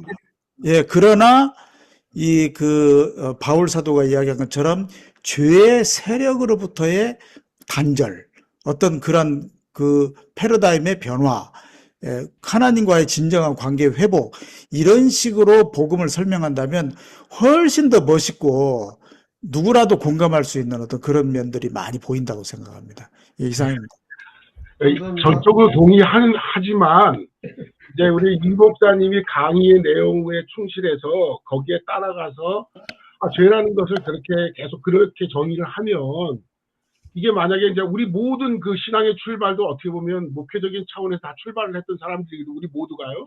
바울 사도가 이야기한 것처럼 죄의 세력으로부터의 단절, 어떤 그런 그 패러다임의 변화, 하나님과의 진정한 관계 회복, 이런 식으로 복음을 설명한다면 훨씬 더 멋있고 누구라도 공감할 수 있는 어떤 그런 면들이 많이 보인다고 생각합니다. 이상입니다. 전적으로 동의하지만 이제 우리 이 목사님이 강의의 내용에 충실해서 거기에 따라가서 죄라는 것을 그렇게 정의를 하면 이게 만약에 이제 우리 모든 그 신앙의 출발도 어떻게 보면 목회적인 차원에서 다 출발을 했던 사람들이 우리 모두가요.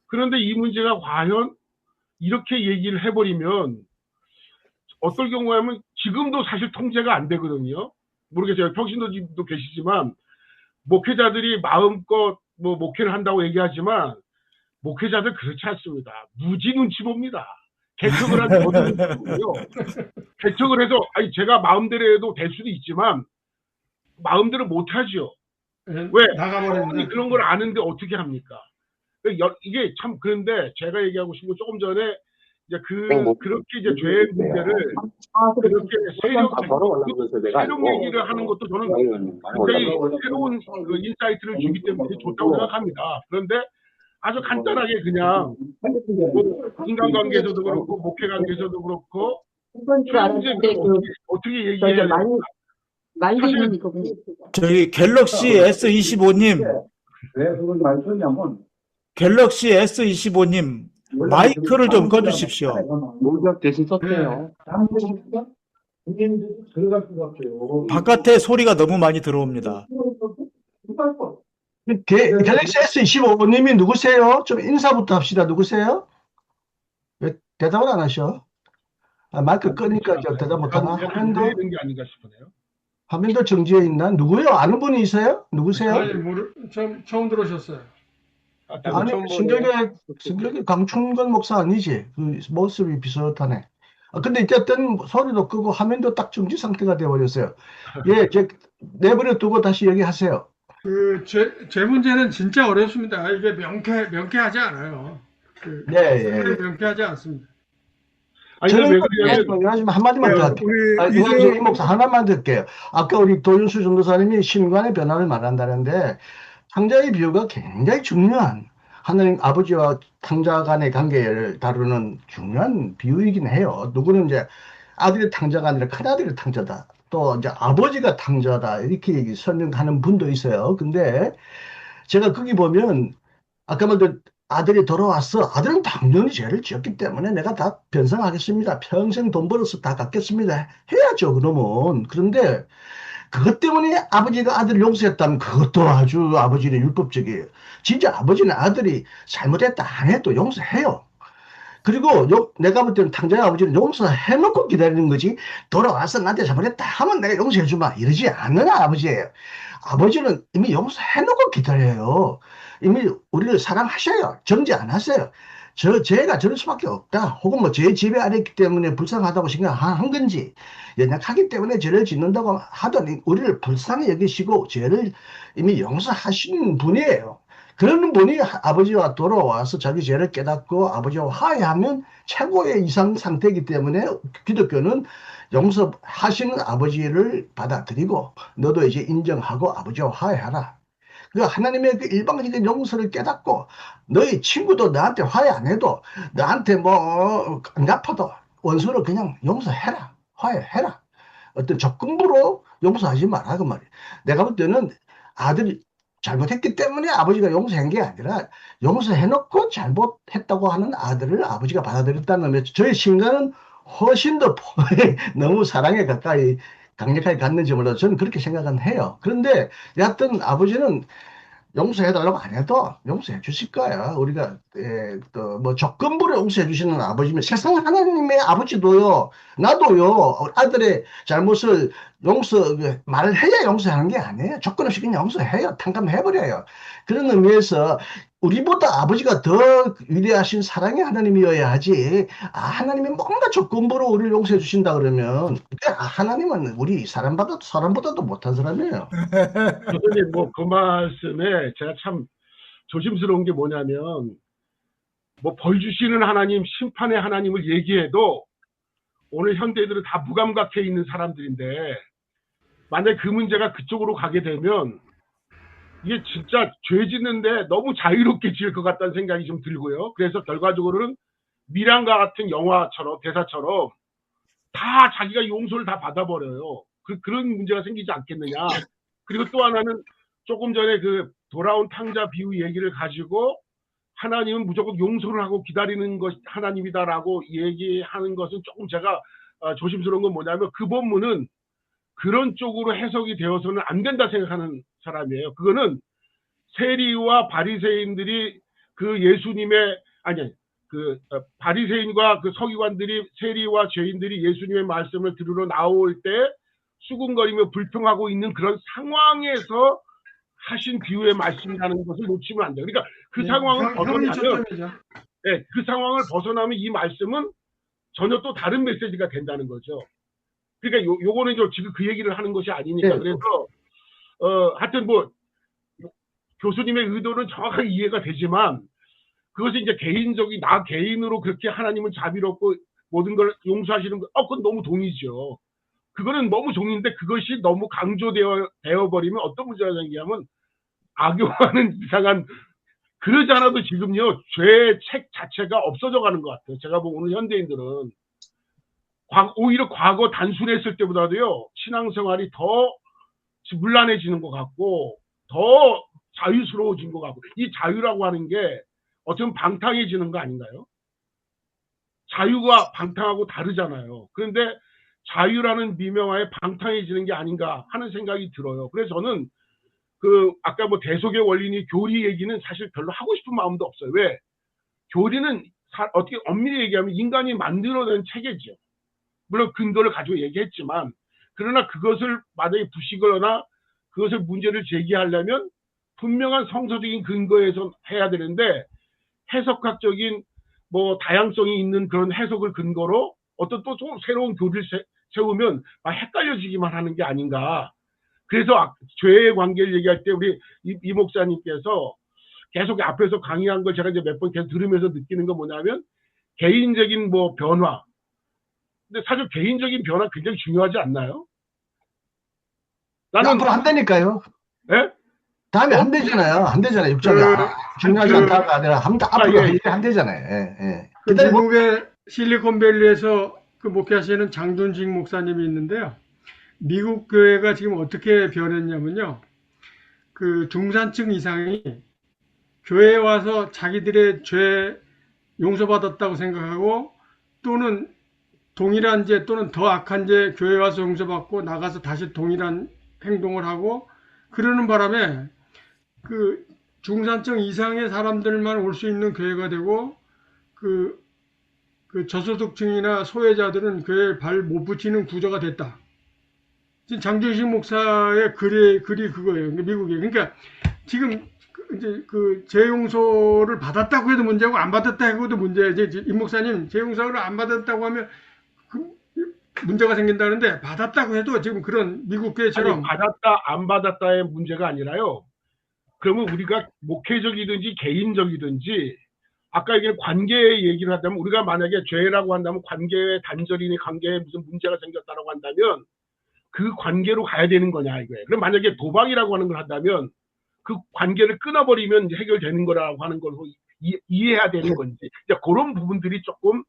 그런데 이 문제가 과연 이렇게 얘기를 해버리면 어떨 경우에 하면 지금도 사실 통제가 안 되거든요. 모르겠어요. 평신도님도 계시지만 목회자들이 마음껏 뭐 목회를 한다고 얘기하지만 목회자들 그렇지 않습니다. 무지 눈치 봅니다. 개척을 한 저도 눈치 보고요. 개척을 해서 제가 마음대로 해도 될 수도 있지만 마음대로 못 하죠. 왜? 나가버리는데 그런 걸 아는데 어떻게 합니까? 이게 참 그런데 제가 얘기하고 싶은 건 조금 전에 이제 그렇게 이제 죄의 문제를 그렇게 세력 얘기를 하는 것도 저는 굉장히 새로운 그 인사이트를 주기 때문에 좋다고 생각합니다. 그런데 아주 간단하게 그냥 뭐 인간관계에서도 그렇고 목회 관계에서도 그렇고 어떻게 얘기해야 사실 저기 갤럭시 S25님, 갤럭시 S25님 마이크를 좀 꺼주십시오. 노적 대신 썼대요. 바깥에 소리가 너무 많이 들어옵니다. 갤럭시 S25님이 누구세요? 좀 인사부터 합시다. 누구세요? 왜 대답을 안 하셔? 마이크 끄니까 대답 못하나? 화면도 정지해 있나? 누구요? 아는 분이 있어요? 누구세요? 아니, 처음 들어오셨어요. 아니, 신격의 강충건 목사 아니지? 그 모습이 비슷하네. 근데 어쨌든 소리도 끄고 화면도 딱 정지 상태가 되어버렸어요. 예, 내버려 두고 다시 얘기하세요. 제 문제는 진짜 어렵습니다. 이게 명쾌하지 않아요. 명쾌하지 않습니다. 저는 한마디만 더 할게요. 이 목사 하나만 들게요. 아까 우리 도윤수 전도사님이 신관의 변화를 말한다는데 탕자의 비유가 굉장히 중요한 하나님 아버지와 탕자 간의 관계를 다루는 중요한 비유이긴 해요. 누구는 이제 아들이 탕자가 아니라 큰아들이 탕자다. 또 이제 아버지가 탕자다. 이렇게 설명하는 분도 있어요. 근데 제가 거기 보면 아까 말도 아들이 돌아왔어. 아들은 당연히 죄를 지었기 때문에 내가 다 변상하겠습니다. 평생 돈 벌어서 다 갚겠습니다. 해야죠, 그러면. 그런데 그것 때문에 아버지가 아들을 용서했다면 그것도 아주 아버지는 율법적이에요. 진짜 아버지는 아들이 잘못했다 안 해도 용서해요. 그리고 내가 볼 때는 탕자의 아버지는 용서해놓고 기다리는 거지 돌아와서 나한테 잘못했다 하면 내가 용서해주마 이러지 않는 아버지예요. 아버지는 이미 용서해놓고 기다려요. 이미 우리를 사랑하셔요. 정죄 안 하세요. 죄가 저럴 수밖에 없다. 혹은 뭐 죄 지배 안 했기 때문에 불쌍하다고 생각한 건지 연약하기 때문에 죄를 짓는다고 하더니 우리를 불쌍히 여기시고 죄를 이미 용서하시는 분이에요. 그런 분이 아버지와 돌아와서 자기 죄를 깨닫고 아버지와 화해하면 최고의 이상 상태이기 때문에 기독교는 용서하시는 아버지를 받아들이고 너도 이제 인정하고 아버지와 화해하라. 그 하나님의 그 일방적인 용서를 깨닫고 너희 친구도 나한테 화해 안 해도 나한테 뭐 안 갚아도 원수를 그냥 용서해라. 화해해라. 어떤 적금부로 용서하지 마라 그 말이에요. 내가 볼 때는 아들이 잘못했기 때문에 아버지가 용서한 게 아니라 용서해놓고 잘못했다고 하는 아들을 아버지가 받아들였다는 거죠. 저의 심간은 훨씬 더 너무 사랑에 가까이 강력하게 갔는지 몰라도 저는 그렇게 생각은 해요. 그런데 여하튼 아버지는 용서해달라고 안 해도 용서해 주실 거야. 우리가 또 뭐 조건부로 용서해 주시는 아버지면 세상 하나님의 아버지도요, 나도요, 아들의 잘못을 말을 해야 용서하는 게 아니에요. 조건 없이 그냥 용서해요. 탕감해버려요. 그런 의미에서 우리보다 아버지가 더 위대하신 사랑의 하나님이어야 하지. 하나님이 뭔가 조건부로 우리를 용서해 주신다 그러면 하나님은 우리 사람보다도 못한 사람이에요. 교수님, 뭐 그 말씀에 제가 참 조심스러운 게 뭐냐면, 뭐 벌 주시는 하나님, 심판의 하나님을 얘기해도 오늘 현대인들은 다 무감각해 있는 사람들인데, 만약에 그 문제가 그쪽으로 가게 되면 이게 진짜 죄 짓는데 너무 자유롭게 지을 것 같다는 생각이 좀 들고요. 그래서 결과적으로는 미란과 같은 영화처럼, 대사처럼 다 자기가 용서를 다 받아버려요. 그런 문제가 생기지 않겠느냐. 그리고 또 하나는 조금 전에 그 돌아온 탕자 비유 얘기를 가지고 하나님은 무조건 용서를 하고 기다리는 것이 하나님이다라고 얘기하는 것은 조금 제가 조심스러운 건 뭐냐면, 그 본문은 그런 쪽으로 해석이 되어서는 안 된다 생각하는 사람이에요. 그거는 세리와 바리새인들이 그 예수님의 바리새인과 그 서기관들이, 세리와 죄인들이 예수님의 말씀을 들으러 나올 때 수군거리며 불평하고 있는 그런 상황에서 하신 비유의 말씀이라는 것을 놓치면 안 돼요. 그러니까 그 상황을 벗어나면, 그 상황을 벗어나면 이 말씀은 전혀 또 다른 메시지가 된다는 거죠. 그러니까 요거는 지금 그 얘기를 하는 것이 아니니까. 그래서 하여튼 뭐 교수님의 의도는 정확하게 이해가 되지만, 그것이 이제 개인적인, 나 개인으로 그렇게 하나님은 자비롭고 모든 걸 용서하시는 거, 그건 너무 동의죠. 그거는 너무 종인데, 그것이 너무 강조되어 버리면 어떤 문제가 생기냐면, 악용하는 이상한, 그러지 않아도 지금요, 죄의 책 자체가 없어져 가는 것 같아요. 제가 보면 오늘 현대인들은 오히려 과거 단순했을 때보다도요, 신앙생활이 더 문란해지는 것 같고, 더 자유스러워진 것 같고, 이 자유라고 하는 게 어떻게 보면 방탕해지는 거 아닌가요? 자유가 방탕하고 다르잖아요. 그런데 자유라는 미명하에 방탕해지는 게 아닌가 하는 생각이 들어요. 그래서 저는 아까 뭐 대속의 원리니 교리 얘기는 사실 별로 하고 싶은 마음도 없어요. 왜? 교리는 어떻게 엄밀히 얘기하면 인간이 만들어낸 체계죠. 물론 근거를 가지고 얘기했지만, 그러나 그것을 만약에 부시거나 그것을 문제를 제기하려면 분명한 성서적인 근거에서 해야 되는데, 해석학적인 뭐 다양성이 있는 그런 해석을 근거로 어떤 또 좀 새로운 교리를 세우면 헷갈려지기만 하는 게 아닌가. 그래서 죄의 관계를 얘기할 때 우리 이 목사님께서 계속 앞에서 강의한 걸 제가 이제 몇 번 계속 들으면서 느끼는 건 뭐냐면, 개인적인 뭐 변화. 근데 사실 개인적인 변화 굉장히 중요하지 않나요? 나는 앞으로 한다니까요. 예? 다음에 한대잖아요. 한대잖아요. 육장이 중요하지 않다가 아니라 앞으로 한대잖아요. 미국의 실리콘밸리에서 그 목회하시는 장준식 목사님이 있는데요. 미국 교회가 지금 어떻게 변했냐면요. 그 중산층 이상이 교회에 와서 자기들의 죄 용서받았다고 생각하고, 또는 동일한 죄 또는 더 악한 죄 교회에 와서 용서받고 나가서 다시 동일한 행동을 하고, 그러는 바람에 그 중산층 이상의 사람들만 올 수 있는 교회가 되고, 그 저소득층이나 소외자들은 교회에 발 못 붙이는 구조가 됐다. 지금 장준식 목사의 글이 그거예요. 미국에. 그러니까 지금 이제 그 재용서를 받았다고 해도 문제고 안 받았다 해도 문제예요. 이제 임 목사님 재용서를 안 받았다고 하면 문제가 생긴다는데, 받았다고 해도 지금 그런 미국 교회처럼 받았다 안 받았다의 문제가 아니라요. 그러면 우리가 목회적이든지 개인적이든지, 아까 얘기한 관계의 얘기를 한다면, 우리가 만약에 죄라고 한다면 관계의 단절이니 관계에 무슨 문제가 생겼다라고 한다면 그 관계로 가야 되는 거냐 이거예요. 그럼 만약에 도박이라고 하는 걸 한다면 그 관계를 끊어버리면 이제 해결되는 거라고 하는 걸 이해해야 되는 건지, 그런 부분들이 조금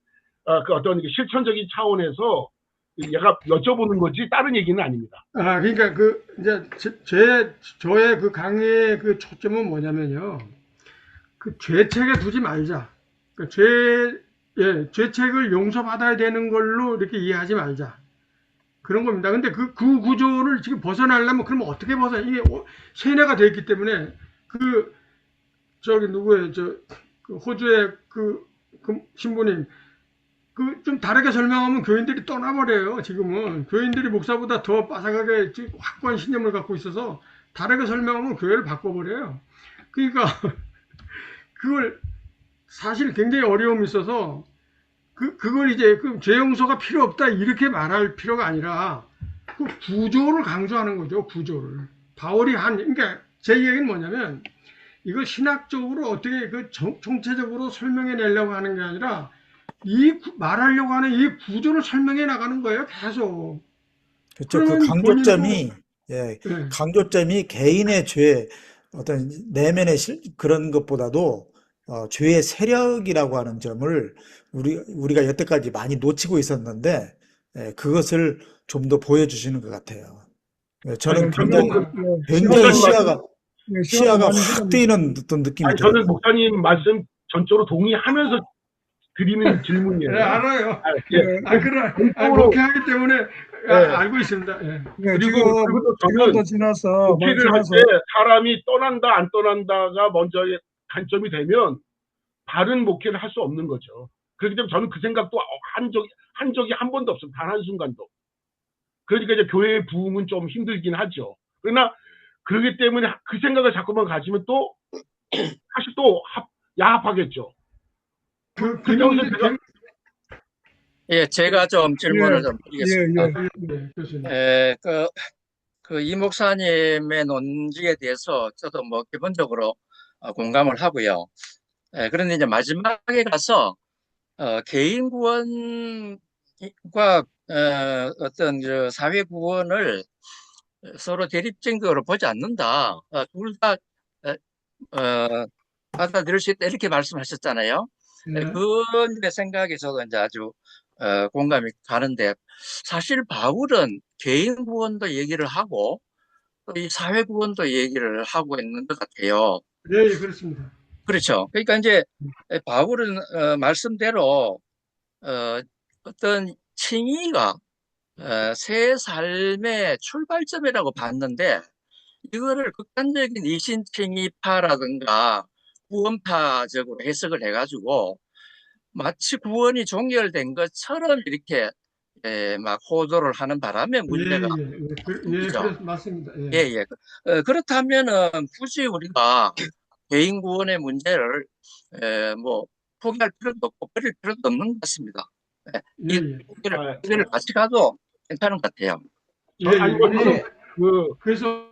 그 어떤 실천적인 차원에서 얘가 여쭤보는 거지 다른 얘기는 아닙니다. 아, 그러니까 이제 저의 그 강의의 그 초점은 뭐냐면요. 그 죄책에 두지 말자. 그러니까 죄책을 용서받아야 되는 걸로 이렇게 이해하지 말자. 그런 겁니다. 근데 그 구조를 지금 벗어나려면 그러면 어떻게 이게 세뇌가 되어 있기 때문에 누구예요? 그 호주의 그 신부님. 좀 다르게 설명하면 교인들이 떠나버려요. 지금은 교인들이 목사보다 더 빠삭하게 확고한 신념을 갖고 있어서 다르게 설명하면 교회를 바꿔버려요. 그러니까 그걸 사실 굉장히 어려움이 있어서 그걸 이제 죄 용서가 필요 없다 이렇게 말할 필요가 아니라 그 구조를 강조하는 거죠. 구조를 바울이 그러니까 제 얘기는 뭐냐면 이걸 신학적으로 어떻게 총체적으로 설명해 내려고 하는 게 아니라 말하려고 하는 이 구조를 설명해 나가는 거예요, 계속. 그렇죠. 그 강조점이 개인의 죄, 어떤 내면의 그런 것보다도 죄의 세력이라고 하는 점을 우리가 여태까지 많이 놓치고 있었는데 그것을 좀 더 보여주시는 것 같아요. 저는 굉장히 시야가 확 뜨이는 어떤 느낌이 들어요. 저는 목사님 말씀 전적으로 동의하면서 드리는 질문이에요. 네, 알아요. 그렇게 하기 때문에 알고 있습니다. 예. 그리고 저는 목회를 할 때 사람이 떠난다 안 떠난다가 먼저의 관점이 되면 바른 목회를 할 수 없는 거죠. 그렇기 때문에 저는 그 생각도 한 적이 한 번도 없어요. 단 한순간도. 그러니까 이제 교회의 부흥은 좀 힘들긴 하죠. 그러나 그렇기 때문에 그 생각을 자꾸만 가지면 또 사실 또 야합하겠죠. 예, 제가 좀 질문을 좀 드리겠습니다. 이 목사님의 논지에 대해서 저도 뭐 기본적으로 공감을 하고요. 그런데 이제 마지막에 가서 개인 구원과 어떤 사회 구원을 서로 대립적으로 보지 않는다. 둘 다 받아들일 수 있다 이렇게 말씀하셨잖아요. 그건 제 생각에 저도 이제 아주 공감이 가는데 사실 바울은 개인 구원도 얘기를 하고 또 이 사회 구원도 얘기를 하고 있는 것 같아요. 네, 그렇습니다. 그렇죠. 그러니까 이제 바울은 말씀대로 어떤 칭의가 새 삶의 출발점이라고 봤는데 이거를 극단적인 이신칭의파라든가 구원파적으로 해석을 해가지고 마치 구원이 종결된 것처럼 이렇게 막 호도를 하는 바람에 문제가 맞습니다. 그렇다면은 굳이 우리가 개인 구원의 문제를 뭐 포기할 필요도 없고 버릴 필요도 없는 것 같습니다. 이거를 같이 가도 괜찮은 것 같아요. 그래서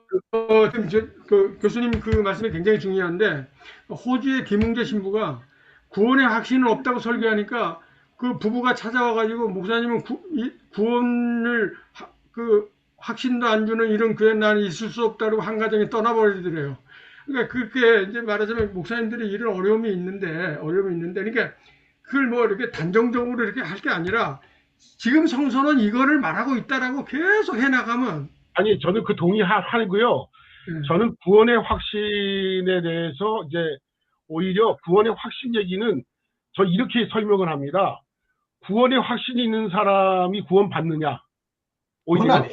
교수님 그 말씀이 굉장히 중요한데 호주의 김웅재 신부가 구원의 확신은 없다고 설교하니까 그 부부가 찾아와가지고 목사님은 구원을 확신도 안 주는 이런 교회 나는 있을 수 없다고 한 가정이 떠나버리더래요. 그러니까 그렇게 이제 말하자면 목사님들이 이런 어려움이 있는데 그러니까 그걸 뭐 이렇게 단정적으로 이렇게 할 게 아니라 지금 성서는 이거를 말하고 있다라고 계속 해나가면 아니 저는 그 동의하고요. 저는 구원의 확신에 대해서 이제 오히려 구원의 확신 얘기는 저 이렇게 설명을 합니다. 구원의 확신이 있는 사람이 구원 받느냐? 오히려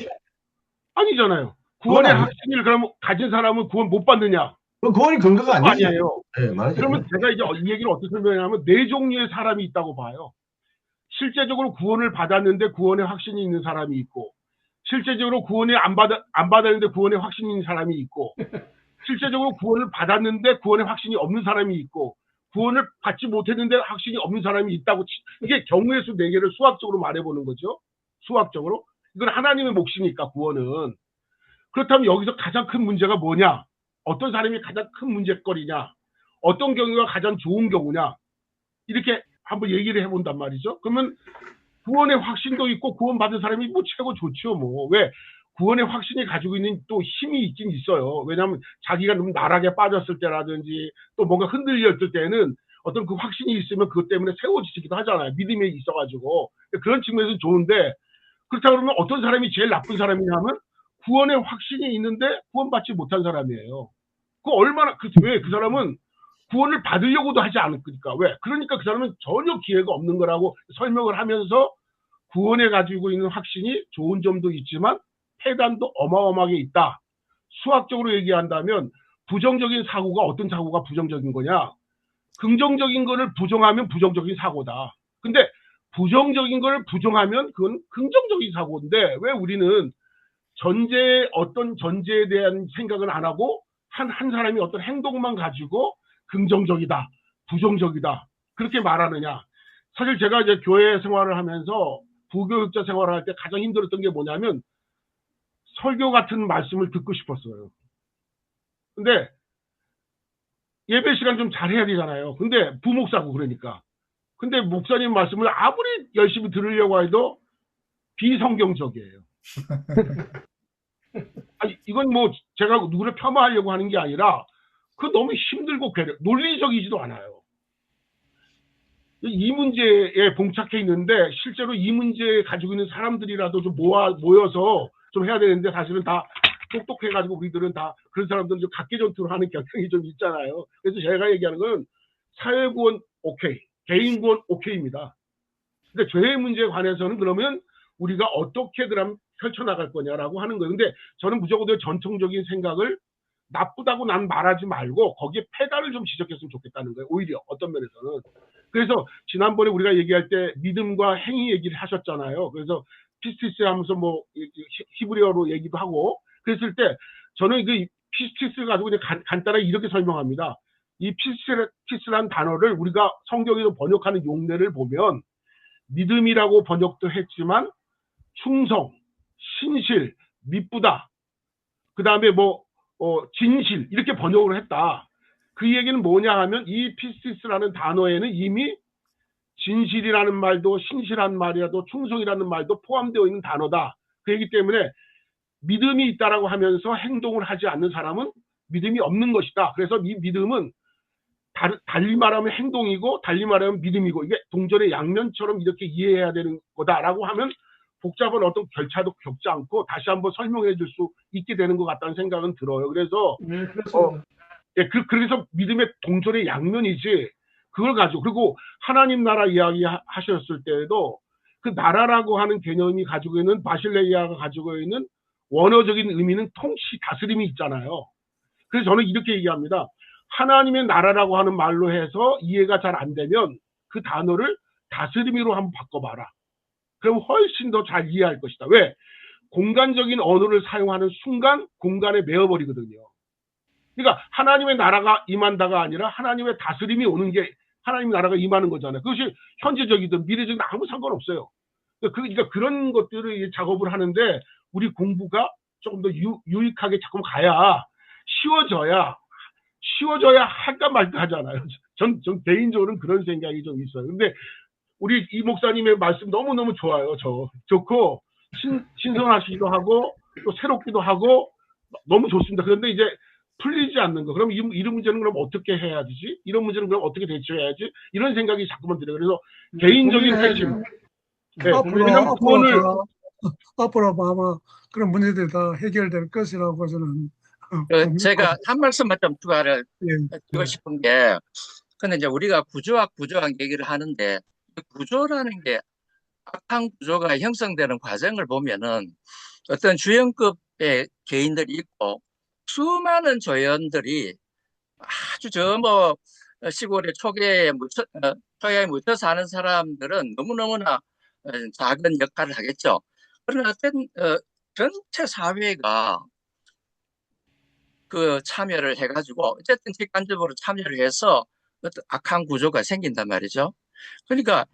아니잖아요. 구원의 확신을 그럼 가진 사람은 구원 못 받느냐? 구원이 근거가 아니에요. 네, 그러면 제가 이제 이 얘기를 어떻게 설명하냐면 네 종류의 사람이 있다고 봐요. 실제적으로 구원을 받았는데 구원의 확신이 있는 사람이 있고, 실제적으로 구원을 안 받았는데 구원의 확신이 있는 사람이 있고, 실제적으로 구원을 받았는데 구원의 확신이 없는 사람이 있고, 구원을 받지 못했는데 확신이 없는 사람이 있다고. 이게 경우의 수 4개를 수학적으로 말해보는 거죠. 수학적으로. 이건 하나님의 몫이니까 구원은. 그렇다면 여기서 가장 큰 문제가 뭐냐? 어떤 사람이 가장 큰 문제거리냐? 어떤 경우가 가장 좋은 경우냐? 이렇게 한번 얘기를 해본단 말이죠. 그러면 구원의 확신도 있고 구원받은 사람이 뭐 최고 좋죠. 뭐. 왜? 구원의 확신이 가지고 있는 또 힘이 있긴 있어요. 왜냐하면 자기가 너무 나락에 빠졌을 때라든지 또 뭔가 흔들렸을 때는 어떤 그 확신이 있으면 그것 때문에 세워지기도 하잖아요. 믿음이 있어가지고. 그런 측면에서 좋은데 그렇다 그러면 어떤 사람이 제일 나쁜 사람이냐면 구원의 확신이 있는데 구원받지 못한 사람이에요. 왜 그 사람은 구원을 받으려고도 하지 않으니까. 왜? 그러니까 그 사람은 전혀 기회가 없는 거라고 설명을 하면서 구원에 가지고 있는 확신이 좋은 점도 있지만 폐단도 어마어마하게 있다. 수학적으로 얘기한다면 부정적인 사고가 어떤 사고가 부정적인 거냐? 긍정적인 거를 부정하면 부정적인 사고다. 근데 부정적인 걸 부정하면 그건 긍정적인 사고인데 왜 우리는 어떤 전제에 대한 생각은 안 하고 한 사람이 어떤 행동만 가지고 긍정적이다, 부정적이다 그렇게 말하느냐. 사실 제가 이제 교회 생활을 하면서 부교육자 생활을 할 때 가장 힘들었던 게 뭐냐면 설교 같은 말씀을 듣고 싶었어요. 근데 예배 시간 좀 잘해야 되잖아요. 근데 부목사고 그러니까. 근데 목사님 말씀을 아무리 열심히 들으려고 해도 비성경적이에요. 아니, 이건 뭐 제가 누구를 폄하하려고 하는 게 아니라 그 너무 힘들고 논리적이지도 않아요. 이 문제에 봉착해 있는데 실제로 이 문제에 가지고 있는 사람들이라도 좀 모여서 좀 해야 되는데 사실은 다 똑똑해가지고 우리들은 다 그런 사람들은 좀 각계전투를 하는 경향이 좀 있잖아요. 그래서 제가 얘기하는 건 사회구원 오케이, 개인구원 오케이입니다. 근데 죄의 문제에 관해서는 그러면 우리가 어떻게 그럼 펼쳐나갈 거냐라고 하는 거예요. 근데 저는 무조건 전통적인 생각을 나쁘다고 난 말하지 말고 거기에 폐단을 좀 지적했으면 좋겠다는 거예요. 오히려 어떤 면에서는. 그래서 지난번에 우리가 얘기할 때 믿음과 행위 얘기를 하셨잖아요. 그래서 피스티스 하면서 뭐 히브리어로 얘기도 하고 그랬을 때 저는 그 피스티스를 가지고 그냥 간단하게 이렇게 설명합니다. 이 피스티스라는 단어를 우리가 성경에서 번역하는 용례를 보면 믿음이라고 번역도 했지만 충성, 신실, 미쁘다, 그 다음에 진실 이렇게 번역을 했다. 그 얘기는 뭐냐 하면 이 피스티스라는 단어에는 이미 진실이라는 말도 신실한 말이라도 충성이라는 말도 포함되어 있는 단어다. 그 얘기 때문에 믿음이 있다라고 하면서 행동을 하지 않는 사람은 믿음이 없는 것이다. 그래서 이 믿음은 달리 말하면 행동이고 달리 말하면 믿음이고 이게 동전의 양면처럼 이렇게 이해해야 되는 거다라고 하면 복잡한 어떤 결차도 겪지 않고 다시 한번 설명해 줄 수 있게 되는 것 같다는 생각은 들어요. 그래서 네, 그렇습니다. 그래서 믿음의 동전의 양면이지 그걸 가지고 그리고 하나님 나라 이야기 하셨을 때에도 그 나라라고 하는 개념이 가지고 있는 바실레이아가 가지고 있는 원어적인 의미는 통치 다스림이 있잖아요. 그래서 저는 이렇게 얘기합니다. 하나님의 나라라고 하는 말로 해서 이해가 잘 안 되면 그 단어를 다스림으로 한번 바꿔봐라. 그럼 훨씬 더 잘 이해할 것이다. 왜? 공간적인 언어를 사용하는 순간 공간에 매어버리거든요. 그러니까 하나님의 나라가 임한다가 아니라 하나님의 다스림이 오는 게 하나님 나라가 임하는 거잖아요. 그것이 현재적이든 미래적이든 아무 상관없어요. 그러니까 그런 것들을 작업을 하는데 우리 공부가 조금 더 유익하게 자꾸 가야 쉬워져야 할까 말까 하잖아요. 전 개인적으로는 그런 생각이 좀 있어요. 근데 우리 이 목사님의 말씀 너무너무 좋아요. 좋고 신선하시기도 하고 또 새롭기도 하고 너무 좋습니다. 그런데 이제 풀리지 않는 거. 그럼 이런 문제는 그럼 어떻게 해야 되지? 이런 문제는 그럼 어떻게 대처해야지? 이런 생각이 자꾸만 들어요. 그래서 개인적인 핵심. 네, 앞으로 아마 그런 문제들이 다 해결될 것이라고 저는 제가 한 말씀만 좀 추가를 드리고 싶은 게, 근데 이제 우리가 구조학 얘기를 하는데, 구조라는 게 악한 구조가 형성되는 과정을 보면은 어떤 주연급의 개인들이 있고 수많은 조연들이 아주 시골의 초계에 묻혀 사는 사람들은 너무너무나 작은 역할을 하겠죠. 그러나 전체 사회가 그 참여를 해가지고 어쨌든 직간접으로 참여를 해서 어떤 악한 구조가 생긴단 말이죠. 그러니까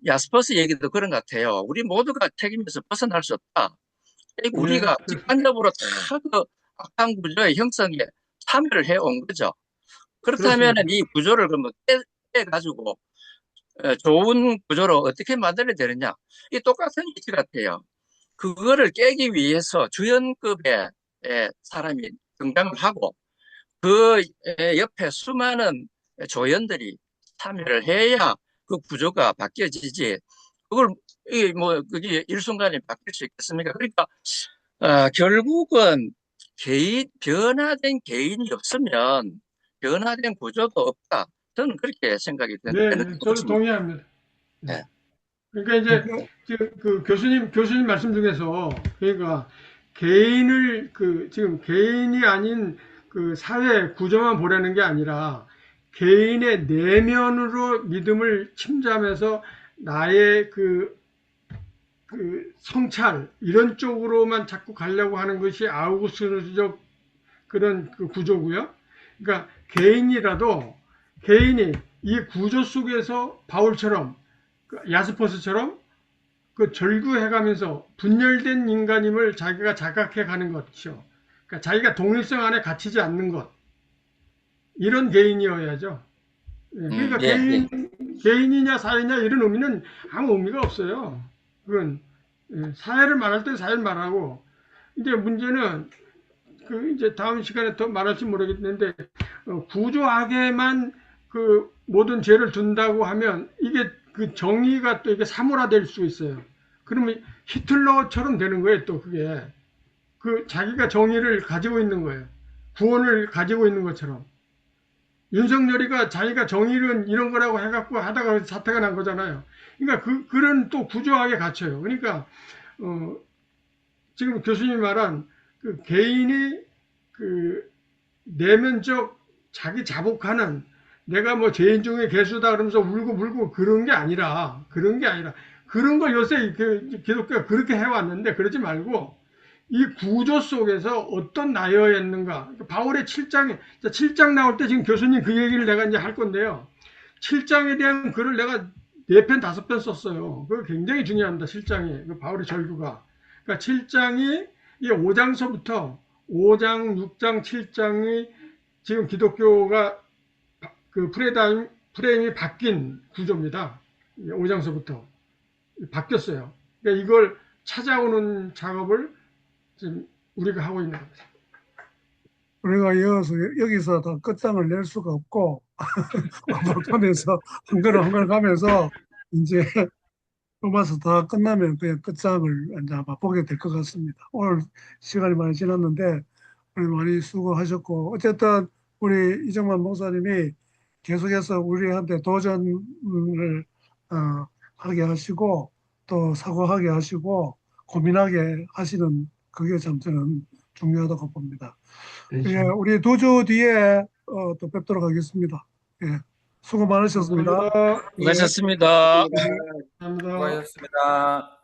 야스퍼스 얘기도 그런 것 같아요. 우리 모두가 책임에서 벗어날 수 없다. 우리가 직간접으로 다 그 악한 구조의 형성에 참여를 해온 거죠. 그렇다면 이 구조를 그러면 깨가지고 좋은 구조로 어떻게 만들어야 되느냐. 이 똑같은 이치 같아요. 그거를 깨기 위해서 주연급의 사람이 등장을 하고 그 옆에 수많은 조연들이 참여를 해야 그 구조가 바뀌어지지. 그걸 그게 일순간에 바뀔 수 있겠습니까? 그러니까 결국은 변화된 개인이 없으면 변화된 구조도 없다. 저는 그렇게 생각이 네, 되는 것 저도 같습니다. 동의합니다. 네. 그러니까 이제 그 교수님 말씀 중에서 그러니까 개인을 지금 개인이 아닌 그 사회 구조만 보라는 게 아니라 개인의 내면으로 믿음을 침잠해서 나의 그 성찰 이런 쪽으로만 자꾸 가려고 하는 것이 아우구스트스적 그런 그 구조고요. 그러니까 개인이 이 구조 속에서 바울처럼 야스퍼스처럼 그 절구해가면서 분열된 인간임을 자기가 자각해가는 것이죠. 그러니까 자기가 동일성 안에 갇히지 않는 것. 이런 개인이어야죠. 그러니까 개인이냐 사회냐 이런 의미는 아무 의미가 없어요. 그건 사회를 말할 때 사회를 말하고 이제 문제는 이제 다음 시간에 더 말할지 모르겠는데 구조학에만 그 모든 죄를 둔다고 하면 이게 그 정의가 또 이게 사물화될 수 있어요. 그러면 히틀러처럼 되는 거예요. 또 그게 자기가 정의를 가지고 있는 거예요. 구원을 가지고 있는 것처럼. 윤석열이가 자기가 정의는 이런 거라고 해갖고 하다가 사태가 난 거잖아요. 그러니까 그런 또 구조학에 갇혀요. 그러니까 지금 교수님이 말한 그 개인이 그 내면적 자기 자복하는 내가 뭐 죄인 중에 괴수다 그러면서 울고 불고 그런 게 아니라 그런 걸 요새 기독교가 그렇게 해왔는데 그러지 말고 이 구조 속에서 어떤 나여였는가. 바울의 7장 나올 때 지금 교수님 그 얘기를 내가 이제 할 건데요. 7장에 대한 글을 내가 4편, 5편 썼어요. 그거 굉장히 중요합니다. 7장이. 그 바울의 절규가. 그러니까 7장이 이 5장서부터 5장, 6장, 7장이 지금 기독교가 그 프레임이 바뀐 구조입니다. 5장서부터. 바뀌었어요. 그러니까 이걸 찾아오는 작업을 지금 우리가 하고 있는 겁니다. 우리가 여기서 다 끝장을 낼 수가 없고 반복하면서 한 걸 가면서 이제 로마서 다 끝나면 그냥 끝장을 이제 아마 보게 될 것 같습니다. 오늘 시간이 많이 지났는데 많이 수고하셨고 어쨌든 우리 이정만 목사님이 계속해서 우리한테 도전을 하게 하시고 또 사고하게 하시고 고민하게 하시는 그게 참 저는 중요하다고 봅니다. 예, 우리 2주 뒤에 또 뵙도록 하겠습니다. 예, 수고 많으셨습니다. 수고하셨습니다. 감사합니다. 수고하셨습니다.